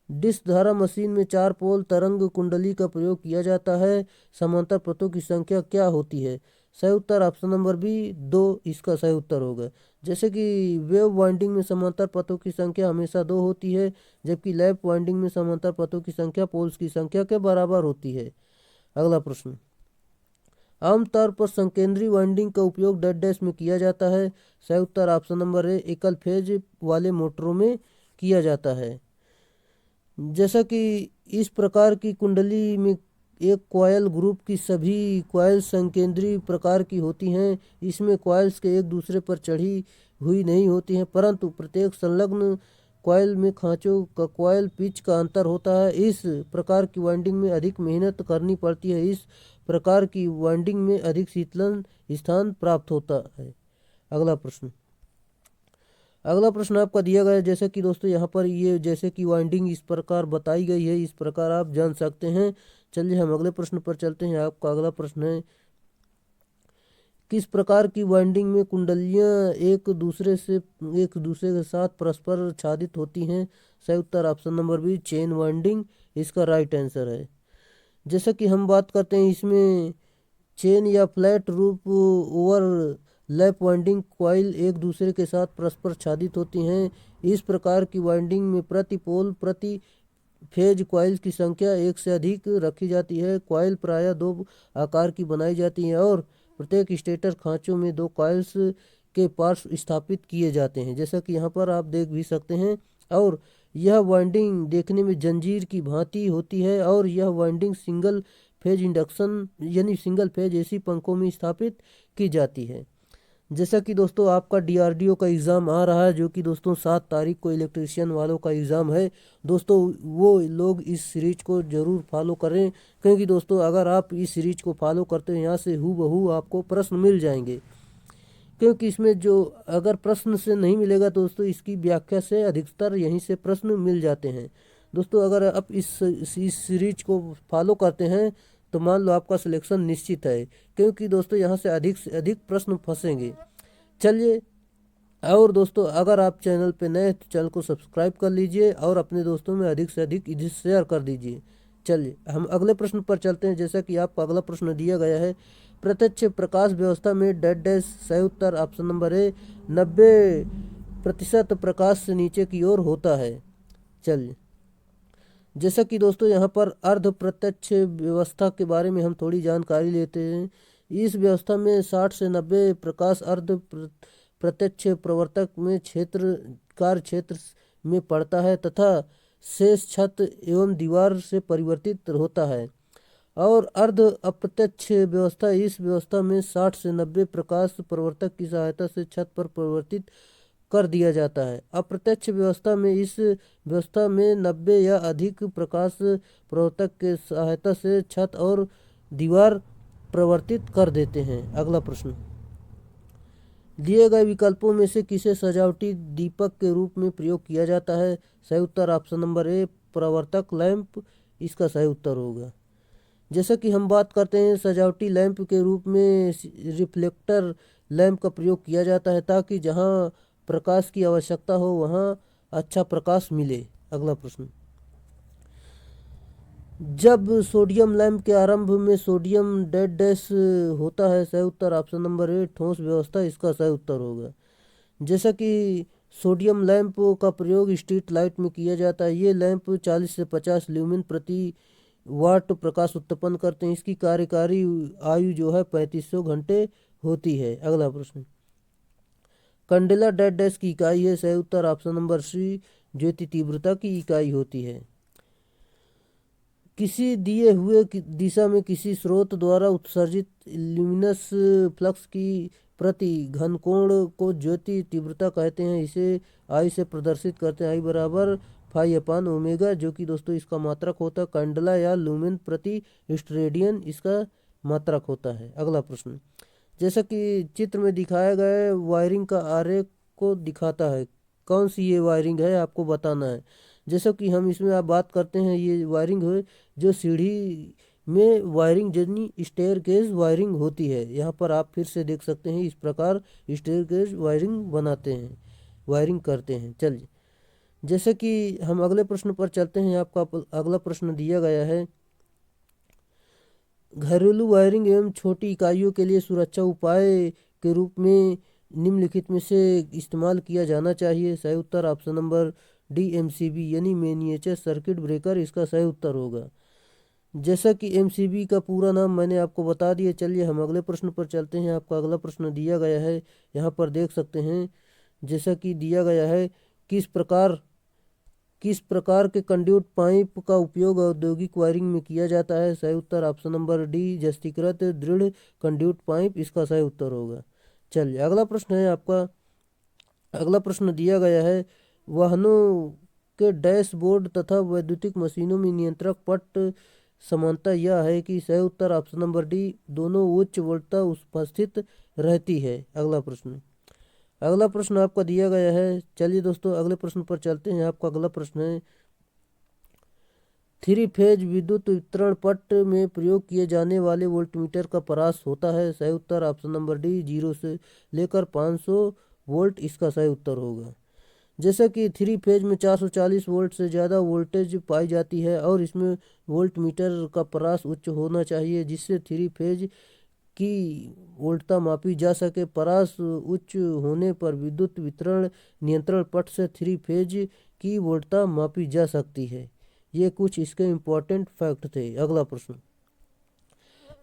डिस्क धारा मशीन में 4 पोल तरंग कुंडली का प्रयोग किया जाता है। समांतर पथों की संख्या क्या होती है? सही उत्तर ऑप्शन नंबर बी, 2, इसका सही उत्तर होगा। जैसे कि वेव वाइंडिंग में समांतर पथों की संख्या हमेशा 2 होती है, जबकि लैप वाइंडिंग में समांतर पथों की संख्या पोल्स की संख्या के बराबर होती है। अगला प्रश्न, आमतौर पर संकेंद्री वाइंडिंग का उपयोग डैश में किया जाता है। सही उत्तर ऑप्शन नंबर ए, एकल फेज वाले मोटरों में किया जाता है। जैसा कि इस प्रकार की कुंडली में एक कॉयल ग्रुप की सभी कॉयल संकेंद्री प्रकार की होती हैं। इसमें कॉयल्स के एक दूसरे पर चढ़ी हुई नहीं होती हैं, परंतु प्रत्येक संलग्न कॉयल में खांचों का कॉयल पिच का अंतर होता है। इस प्रकार की वाइंडिंग में अधिक मेहनत करनी पड़ती है। इस प्रकार की वाइंडिंग में अधिक शीतलन स्थान प्राप्त होता है। अगला प्रश्न, अगला प्रश्न आपका दिया गया है, जैसे कि दोस्तों यहाँ पर ये जैसे कि वाइंडिंग इस प्रकार बताई गई है, इस प्रकार आप जान सकते हैं। चलिए हम अगले प्रश्न पर चलते हैं। आपका अगला प्रश्न है, किस प्रकार की वाइंडिंग में कुंडलियाँ एक दूसरे के साथ परस्पर छादित होती हैं? सही उत्तर option number B, chain winding इसका राइट आंसर है। जैसा कि हम बात करते हैं इसमें चेन या फ्लैट रूप ओवर लैप वाइंडिंग कॉइल एक दूसरे के साथ परस्पर छादित होती हैं। इस प्रकार की वाइंडिंग में प्रति पोल प्रति फेज कॉइल की संख्या एक से अधिक रखी जाती है। कॉइल प्रायः दो आकार की बनाई जाती है और प्रत्येक स्टेटर खांचों में दो कॉइल्स के पार्श्व स्थापित किए जाते हैं, जैसा कि यहाँ पर आप देख भी सकते हैं। और यह वाइंडिंग देखने में जंजीर की भांति होती है और यह वाइंडिंग सिंगल फेज इंडक्शन यानी सिंगल फेज एसी पंखों में स्थापित की जाती है। जैसा कि दोस्तों आपका डीआरडीओ का एग्ज़ाम आ रहा है, जो कि दोस्तों 7 तारीख को इलेक्ट्रीशियन वालों का एग्ज़ाम है। दोस्तों वो लोग इस सीरीज को ज़रूर फॉलो करें, क्योंकि दोस्तों अगर आप इस सीरीज को फॉलो करते हैं यहाँ से हूबहू आपको प्रश्न मिल जाएंगे। क्योंकि इसमें जो अगर प्रश्न से नहीं मिलेगा दोस्तों, इसकी व्याख्या से अधिकतर यहीं से प्रश्न मिल जाते हैं। दोस्तों अगर आप इस सीरीज को फॉलो करते हैं तो मान लो आपका सिलेक्शन निश्चित है, क्योंकि दोस्तों यहाँ से अधिक प्रश्न फंसेंगे। चलिए, और दोस्तों अगर आप चैनल पे नए हैं तो चैनल को सब्सक्राइब कर लीजिए और अपने दोस्तों में अधिक से अधिक इसे शेयर कर दीजिए। चलिए हम अगले प्रश्न पर चलते हैं। जैसा कि आपका अगला प्रश्न दिया गया है, प्रत्यक्ष प्रकाश व्यवस्था में डेड डैश सही उत्तर ऑप्शन नंबर ए 90% प्रकाश से नीचे की ओर होता है। चलिए, जैसा कि दोस्तों यहाँ पर अर्ध प्रत्यक्ष व्यवस्था के बारे में हम थोड़ी जानकारी लेते हैं। इस व्यवस्था में 60 से 90 प्रकाश अर्ध प्रत्यक्ष प्रवर्तक में कार्य क्षेत्र में पड़ता है तथा शेष छत एवं दीवार से परिवर्तित होता है। और अर्ध अप्रत्यक्ष व्यवस्था, इस व्यवस्था में 60 से 90 प्रकाश प्रवर्तक की सहायता से छत पर परिवर्तित कर दिया जाता है। अप्रत्यक्ष व्यवस्था में इस व्यवस्था में 90 या अधिक प्रकाश प्रवर्तक के सहायता से छत और दीवार परिवर्तित कर देते हैं। अगला प्रश्न, दिए गए विकल्पों में से किसे सजावटी दीपक के रूप में प्रयोग किया जाता है? सही उत्तर ऑप्शन नंबर ए, प्रवर्तक लैंप इसका सही उत्तर होगा। जैसा कि हम बात करते हैं सजावटी लैंप के रूप में रिफ्लेक्टर लैंप का प्रयोग किया जाता है, ताकि जहां प्रकाश की आवश्यकता हो वहां अच्छा प्रकाश मिले। अगला प्रश्न, जब सोडियम लैंप के आरंभ में सोडियम डेड डैश होता है? सही उत्तर ऑप्शन नंबर ए, ठोस व्यवस्था इसका सही उत्तर होगा। जैसा कि सोडियम लैंप का प्रयोग स्ट्रीट लाइट में किया जाता है। ये लैंप 40 से 50 ल्यूमिन प्रति वाट प्रकाश उत्पन्न करते हैं। इसकी कार्यकारी आयु जो है 3500 घंटे होती है। अगला प्रश्न, कैंडेला डेड डैश की इकाई है? सही उत्तर ऑप्शन नंबर सी, ज्योति तीव्रता की इकाई होती है। किसी दिए हुए दिशा में किसी स्रोत द्वारा उत्सर्जित ल्यूमिनस फ्लक्स की प्रति घनकोण को ज्योति तीव्रता कहते हैं। इसे आई से प्रदर्शित करते हैं, आई बराबर फाई अपान ओमेगा, जो कि दोस्तों इसका मात्रक होता है कैंडला या लूमेन प्रति स्टेरेडियन इसका मात्रक होता है। अगला प्रश्न, जैसा कि चित्र में दिखाया गया है वायरिंग का आरेख को दिखाता है। कौन सी ये वायरिंग है आपको बताना है। जैसा कि हम इसमें आप बात करते हैं, ये वायरिंग है जो सीढ़ी में वायरिंग यानी स्टेयरकेस वायरिंग होती है। यहाँ पर आप फिर से देख सकते हैं, इस प्रकार स्टेयरकेस वायरिंग बनाते हैं, वायरिंग करते हैं। चलिए, जैसे कि हम अगले प्रश्न पर चलते हैं। आपका अगला प्रश्न दिया गया है, घरेलू वायरिंग एवं छोटी इकाइयों के लिए सुरक्षा उपाय के रूप में निम्नलिखित में से इस्तेमाल किया जाना चाहिए। सही उत्तर ऑप्शन नंबर डी, एमसीबी यानी मिनिएचर सर्किट ब्रेकर इसका सही उत्तर होगा। जैसा कि एमसीबी का पूरा नाम मैंने आपको बता दिया। चलिए हम अगले प्रश्न पर चलते हैं। आपका अगला प्रश्न दिया गया है, यहाँ पर देख सकते हैं। जैसा कि दिया गया है, किस प्रकार के कंड्यूट पाइप का उपयोग औद्योगिक वायरिंग में किया जाता है? सही उत्तर ऑप्शन नंबर डी, जस्तीकृत दृढ़ कंड्यूट पाइप इसका सही उत्तर होगा। चलिए अगला प्रश्न है आपका। अगला प्रश्न दिया गया है, वाहनों के डैशबोर्ड तथा वैद्युतिक मशीनों में नियंत्रक पट समानता यह है कि? सही उत्तर ऑप्शन नंबर डी, दोनों उच्च वोल्टता उपस्थित रहती है। अगला प्रश्न, अगला प्रश्न आपका दिया गया है। चलिए दोस्तों अगले प्रश्न पर चलते हैं। आपका अगला प्रश्न है, थ्री फेज विद्युत वितरण पट में प्रयोग किए जाने वाले वोल्टमीटर का परास होता है। सही उत्तर ऑप्शन नंबर डी 0 से लेकर 500 वोल्ट इसका सही उत्तर होगा। जैसे कि थ्री फेज में 440 वोल्ट से ज़्यादा वोल्टेज पाई जाती है और इसमें वोल्टमीटर का परास उच्च होना चाहिए, जिससे थ्री फेज की वोल्टता मापी जा सके। परास उच्च होने पर विद्युत वितरण नियंत्रण पट से थ्री फेज की वोल्टता मापी जा सकती है। ये कुछ इसके इम्पोर्टेंट फैक्ट थे। अगला प्रश्न,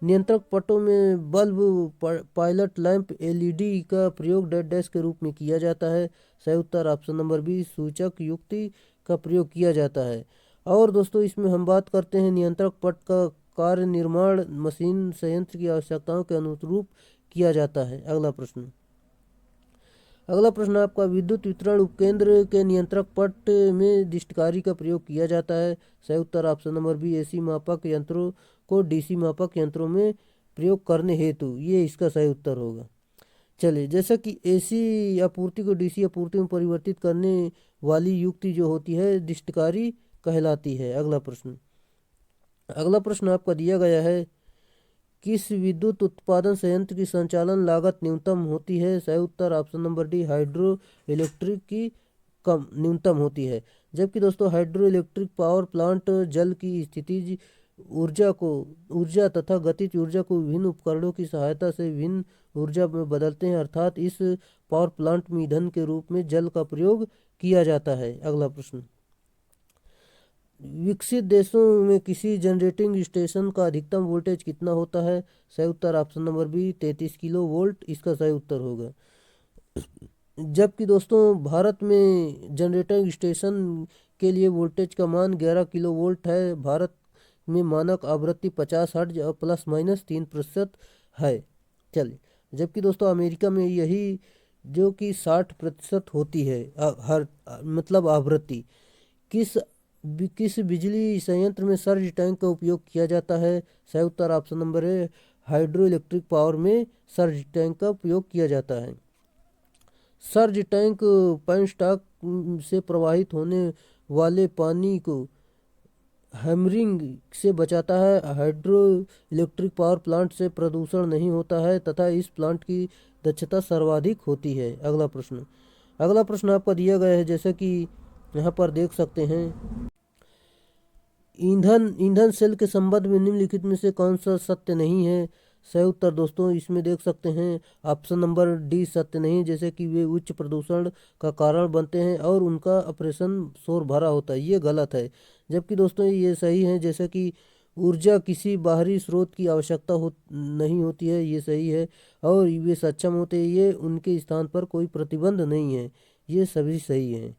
नियंत्रक पटों में बल्ब, पायलट लैंप, एलईडी का प्रयोग डेड डैश के रूप में किया जाता है। सही उत्तर ऑप्शन नंबर बी सूचक युक्ति का प्रयोग किया जाता है। और दोस्तों इसमें हम बात करते हैं नियंत्रक पट का कार्य निर्माण मशीन संयंत्र की आवश्यकताओं के अनुरूप किया जाता है। अगला प्रश्न आपका, विद्युत वितरण उपकेंद्र के नियंत्रक पट में दिष्टकारी का प्रयोग किया जाता है। सही उत्तर ऑप्शन नंबर बी एसी मापक यंत्रों को डीसी मापक यंत्रों में प्रयोग करने हेतु, ये इसका सही उत्तर होगा। चलिए, जैसा कि एसी आपूर्ति को डीसी आपूर्ति में परिवर्तित करने वाली युक्ति जो होती है दिष्टकारी कहलाती है। अगला प्रश्न आपका दिया गया है, किस विद्युत उत्पादन संयंत्र की संचालन लागत न्यूनतम होती है। सही उत्तर option number D hydro electric की कम न्यूनतम होती है। जबकि दोस्तों हाइड्रो इलेक्ट्रिक पावर प्लांट जल की स्थितिज ऊर्जा तथा गतिज ऊर्जा को विभिन्न उपकरणों की सहायता से विभिन्न ऊर्जा में बदलते हैं, अर्थात इस पावर प्लांट में ईंधन के रूप में जल का प्रयोग किया जाता है। अगला प्रश्न, विकसित देशों में किसी जनरेटिंग स्टेशन का अधिकतम वोल्टेज कितना होता है। सही उत्तर option number B 33 kilo volt इसका सही उत्तर होगा। जबकि दोस्तों भारत में जनरेटिंग स्टेशन के लिए वोल्टेज का मान 11 किलो वोल्ट है। भारत में मानक आवृत्ति 50 हर्ट्ज और प्लस माइनस 3% है। चलिए, जबकि दोस्तों अमेरिका में यही जो कि 60% होती है हर मतलब आवृत्ति। किस किस बिजली संयंत्र में सर्ज टैंक का उपयोग किया जाता है। सही उत्तर ऑप्शन नंबर है हाइड्रो इलेक्ट्रिक पावर में सर्ज टैंक का उपयोग किया जाता है। सर्ज टैंक पेनस्टॉक से प्रवाहित होने वाले पानी को हैमरिंग से बचाता है। हाइड्रो इलेक्ट्रिक पावर प्लांट से प्रदूषण नहीं होता है तथा इस प्लांट की दक्षता सर्वाधिक होती है। अगला प्रश्न आपका दिया गया है, जैसे कि यहाँ पर देख सकते हैं, ईंधन सेल के संबंध में निम्नलिखित में से कौन सा सत्य नहीं है। सही उत्तर दोस्तों इसमें देख सकते हैं ऑप्शन नंबर डी सत्य नहीं, जैसे कि वे उच्च प्रदूषण का कारण बनते हैं और उनका ऑपरेशन शोर भरा होता है, ये गलत है। जबकि दोस्तों ये सही है, जैसे कि ऊर्जा किसी बाहरी स्रोत की आवश्यकता नहीं होती है, ये सही है। और वे सक्षम होते हैं, ये उनके स्थान पर कोई प्रतिबंध नहीं है, ये सभी सही हैं।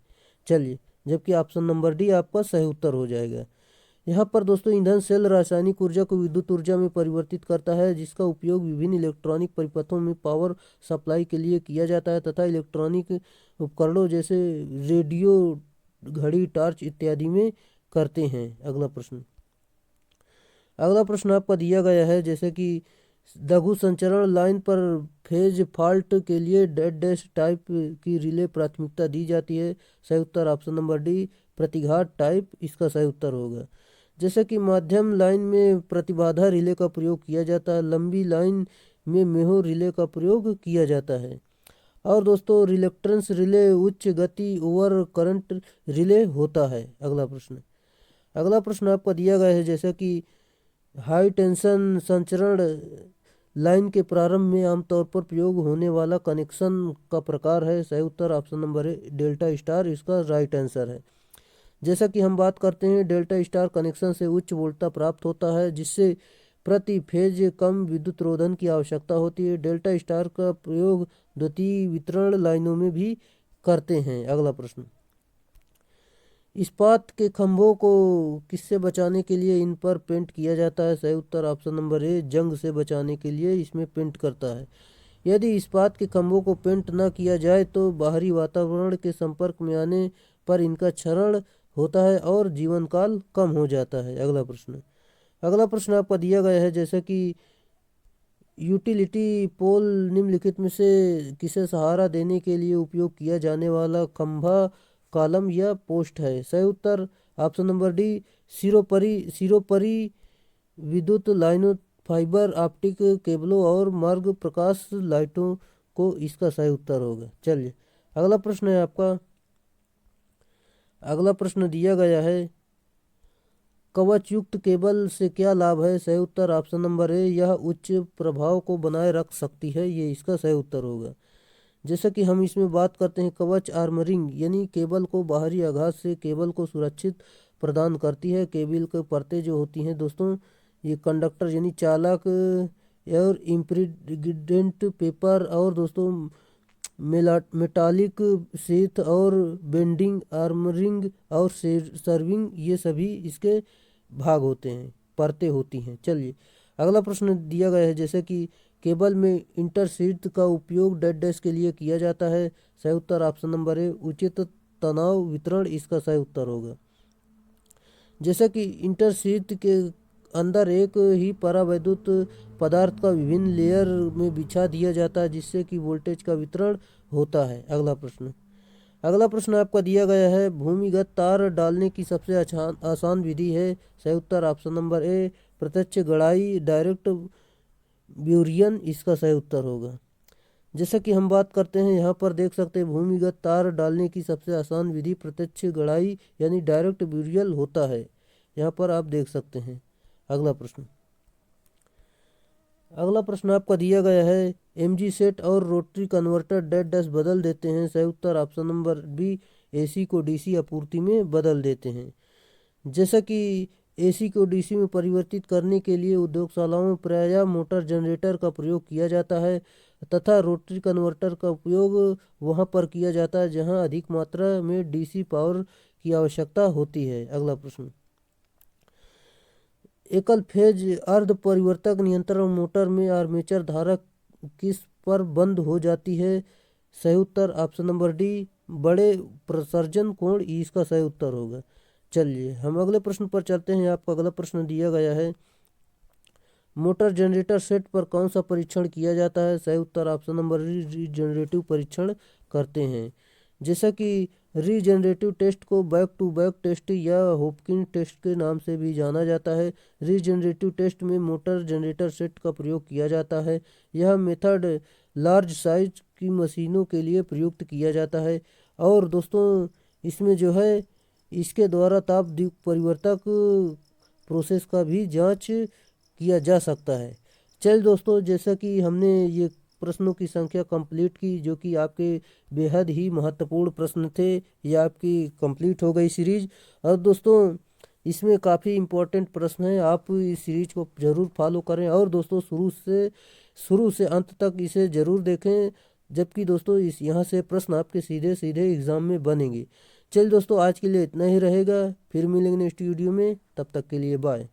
चलिए, जबकि ऑप्शन नंबर डी आपका सही उत्तर हो जाएगा। यहाँ पर दोस्तों ईंधन सेल रासायनिक ऊर्जा को विद्युत ऊर्जा में परिवर्तित करता है, जिसका उपयोग विभिन्न इलेक्ट्रॉनिक परिपथों में पावर सप्लाई के लिए किया जाता है तथा इलेक्ट्रॉनिक उपकरणों जैसे रेडियो, घड़ी, टॉर्च इत्यादि में करते हैं। अगला प्रश्न आपका दिया गया है, जैसे कि लघु संचरण लाइन पर फेज फॉल्ट के लिए डेड डैश टाइप की रिले प्राथमिकता दी जाती है। सही उत्तर ऑप्शन नंबर डी प्रतिघात टाइप इसका सही उत्तर होगा। जैसे कि माध्यम लाइन में प्रतिबाधा रिले का प्रयोग किया जाता है, लंबी लाइन में मेहो रिले का प्रयोग किया जाता है। और दोस्तों रिलेक्टेंस रिले उच्च गति ओवर करंट रिले होता है। अगला प्रश्न आपका दिया गया है, जैसे कि हाई टेंशन संचरण लाइन के प्रारंभ में आमतौर पर प्रयोग होने वाला कनेक्शन का प्रकार है। सही उत्तर ऑप्शन नंबर है डेल्टा स्टार इसका राइट आंसर है। जैसा कि हम बात करते हैं डेल्टा स्टार कनेक्शन से उच्च वोल्टता प्राप्त होता है, जिससे प्रति फेज कम विद्युत रोधन की आवश्यकता होती है। डेल्टा स्टार का प्रयोग द्वितीय वितरण लाइनों में भी करते हैं। अगला प्रश्न, इस्पात के खंभों को किससे बचाने के लिए इन पर पेंट किया जाता है। सही उत्तर ऑप्शन नंबर ए जंग से बचाने के लिए इसमें पेंट करता है। यदि इस्पात के खंभों को पेंट न किया जाए तो बाहरी वातावरण के संपर्क में आने पर इनका क्षरण होता है और जीवन काल कम हो जाता है। अगला प्रश्न आपका दिया गया है, जैसे कि यूटिलिटी पोल निम्नलिखित में से किसे सहारा देने के लिए उपयोग किया जाने वाला खंभा, कॉलम या पोस्ट है? सही उत्तर ऑप्शन नंबर डी, सिरोपरी विद्युत लाइनों, फाइबर ऑप्टिक केबलों और मार्ग प्रकाश लाइटों को इसका सही उत्तर होगा। चलिए अगला प्रश्न है आपका। अगला प्रश्न दिया गया है, कवच युक्त केबल से क्या लाभ है? सही उत्तर ऑप्शन नंबर ए, यह उच्च प्रभाव को बनाए रख सकती है, ये इसका सही उत्तर होगा। जैसा कि हम इसमें बात करते हैं, कवच आर्मरिंग यानी केबल को बाहरी आघात से केबल को सुरक्षित प्रदान करती है। केबल के परतें जो होती हैं दोस्तों, ये कंडक्टर यानी चालक और इम्प्रीग्नेंट पेपर और दोस्तों मेटालिक शीथ और बेंडिंग आर्मरिंग और सर्विंग, ये सभी इसके भाग होते हैं, परतें होती हैं। चलिए अगला प्रश्न दिया गया है, जैसे कि केबल में इंटरशीथ का उपयोग डेड डैश के लिए किया जाता है। सही उत्तर ऑप्शन नंबर ए, उचित तनाव वितरण, इसका सही उत्तर होगा। जैसे कि इंटरशीथ के अंदर एक ही परावैद्युत पदार्थ का विभिन्न लेयर में बिछा दिया जाता है, जिससे कि वोल्टेज का वितरण होता है। अगला प्रश्न आपका दिया गया है, भूमिगत तार डालने की सबसे आसान विधि है। सही उत्तर ऑप्शन नंबर ए, प्रत्यक्ष गड़ाई, डायरेक्ट ब्यूरियन, इसका सही उत्तर होगा। जैसा कि हम बात करते हैं, यहाँ पर देख सकते हैं भूमिगत तार डालने की सबसे आसान विधि प्रत्यक्ष गड़ाई यानी डायरेक्ट ब्यूरियल होता है। यहाँ पर आप देख सकते हैं। अगला प्रश्न आपका दिया गया है, एमजी सेट और रोटरी कन्वर्टर डेड डैश बदल देते हैं। सही उत्तर ऑप्शन नंबर बी, एसी को डीसी आपूर्ति में बदल देते हैं। जैसा कि एसी को डीसी में परिवर्तित करने के लिए उद्योगशालाओं में प्रायः मोटर जनरेटर का प्रयोग किया जाता है तथा रोटरी कन्वर्टर का उपयोग वहां पर किया जाता है जहां अधिक मात्रा में डीसी पावर की आवश्यकता होती है। अगला प्रश्न, एकल फेज अर्ध परिवर्तक नियंत्रण मोटर में आर्मेचर धारा किस पर बंद हो जाती है? सही उत्तर ऑप्शन नंबर डी, बड़े प्रसर्जन कोण, इसका सही उत्तर होगा। चलिए हम अगले प्रश्न पर चलते हैं। आपका अगला प्रश्न दिया गया है, मोटर जनरेटर सेट पर कौन सा परीक्षण किया जाता है? सही उत्तर ऑप्शन नंबर रीजनरेटिव परीक्षण करते हैं। जैसा कि रीजनरेटिव टेस्ट को बैक टू बैक टेस्ट या होपकिन टेस्ट के नाम से भी जाना जाता है। रीजनरेटिव टेस्ट में मोटर जनरेटर सेट का प्रयोग किया जाता है। यह मेथड लार्ज साइज की मशीनों के लिए प्रयुक्त किया जाता है और दोस्तों इसमें जो है इसके द्वारा ताप परिवर्तक प्रोसेस का भी जांच किया जा सकता है। चल दोस्तों, जैसा कि हमने ये प्रश्नों की संख्या कंप्लीट की, जो कि आपके बेहद ही महत्वपूर्ण प्रश्न थे, ये आपकी कंप्लीट हो गई सीरीज। और दोस्तों इसमें काफ़ी इम्पोर्टेंट प्रश्न हैं, आप इस सीरीज को ज़रूर फॉलो करें और दोस्तों शुरू से अंत तक इसे ज़रूर देखें, जबकि दोस्तों इस यहाँ से प्रश्न आपके सीधे सीधे एग्ज़ाम में बनेंगे। चल दोस्तों, आज के लिए इतना ही रहेगा, फिर मिलेंगे नेक्स्ट वीडियो में, तब तक के लिए बाय।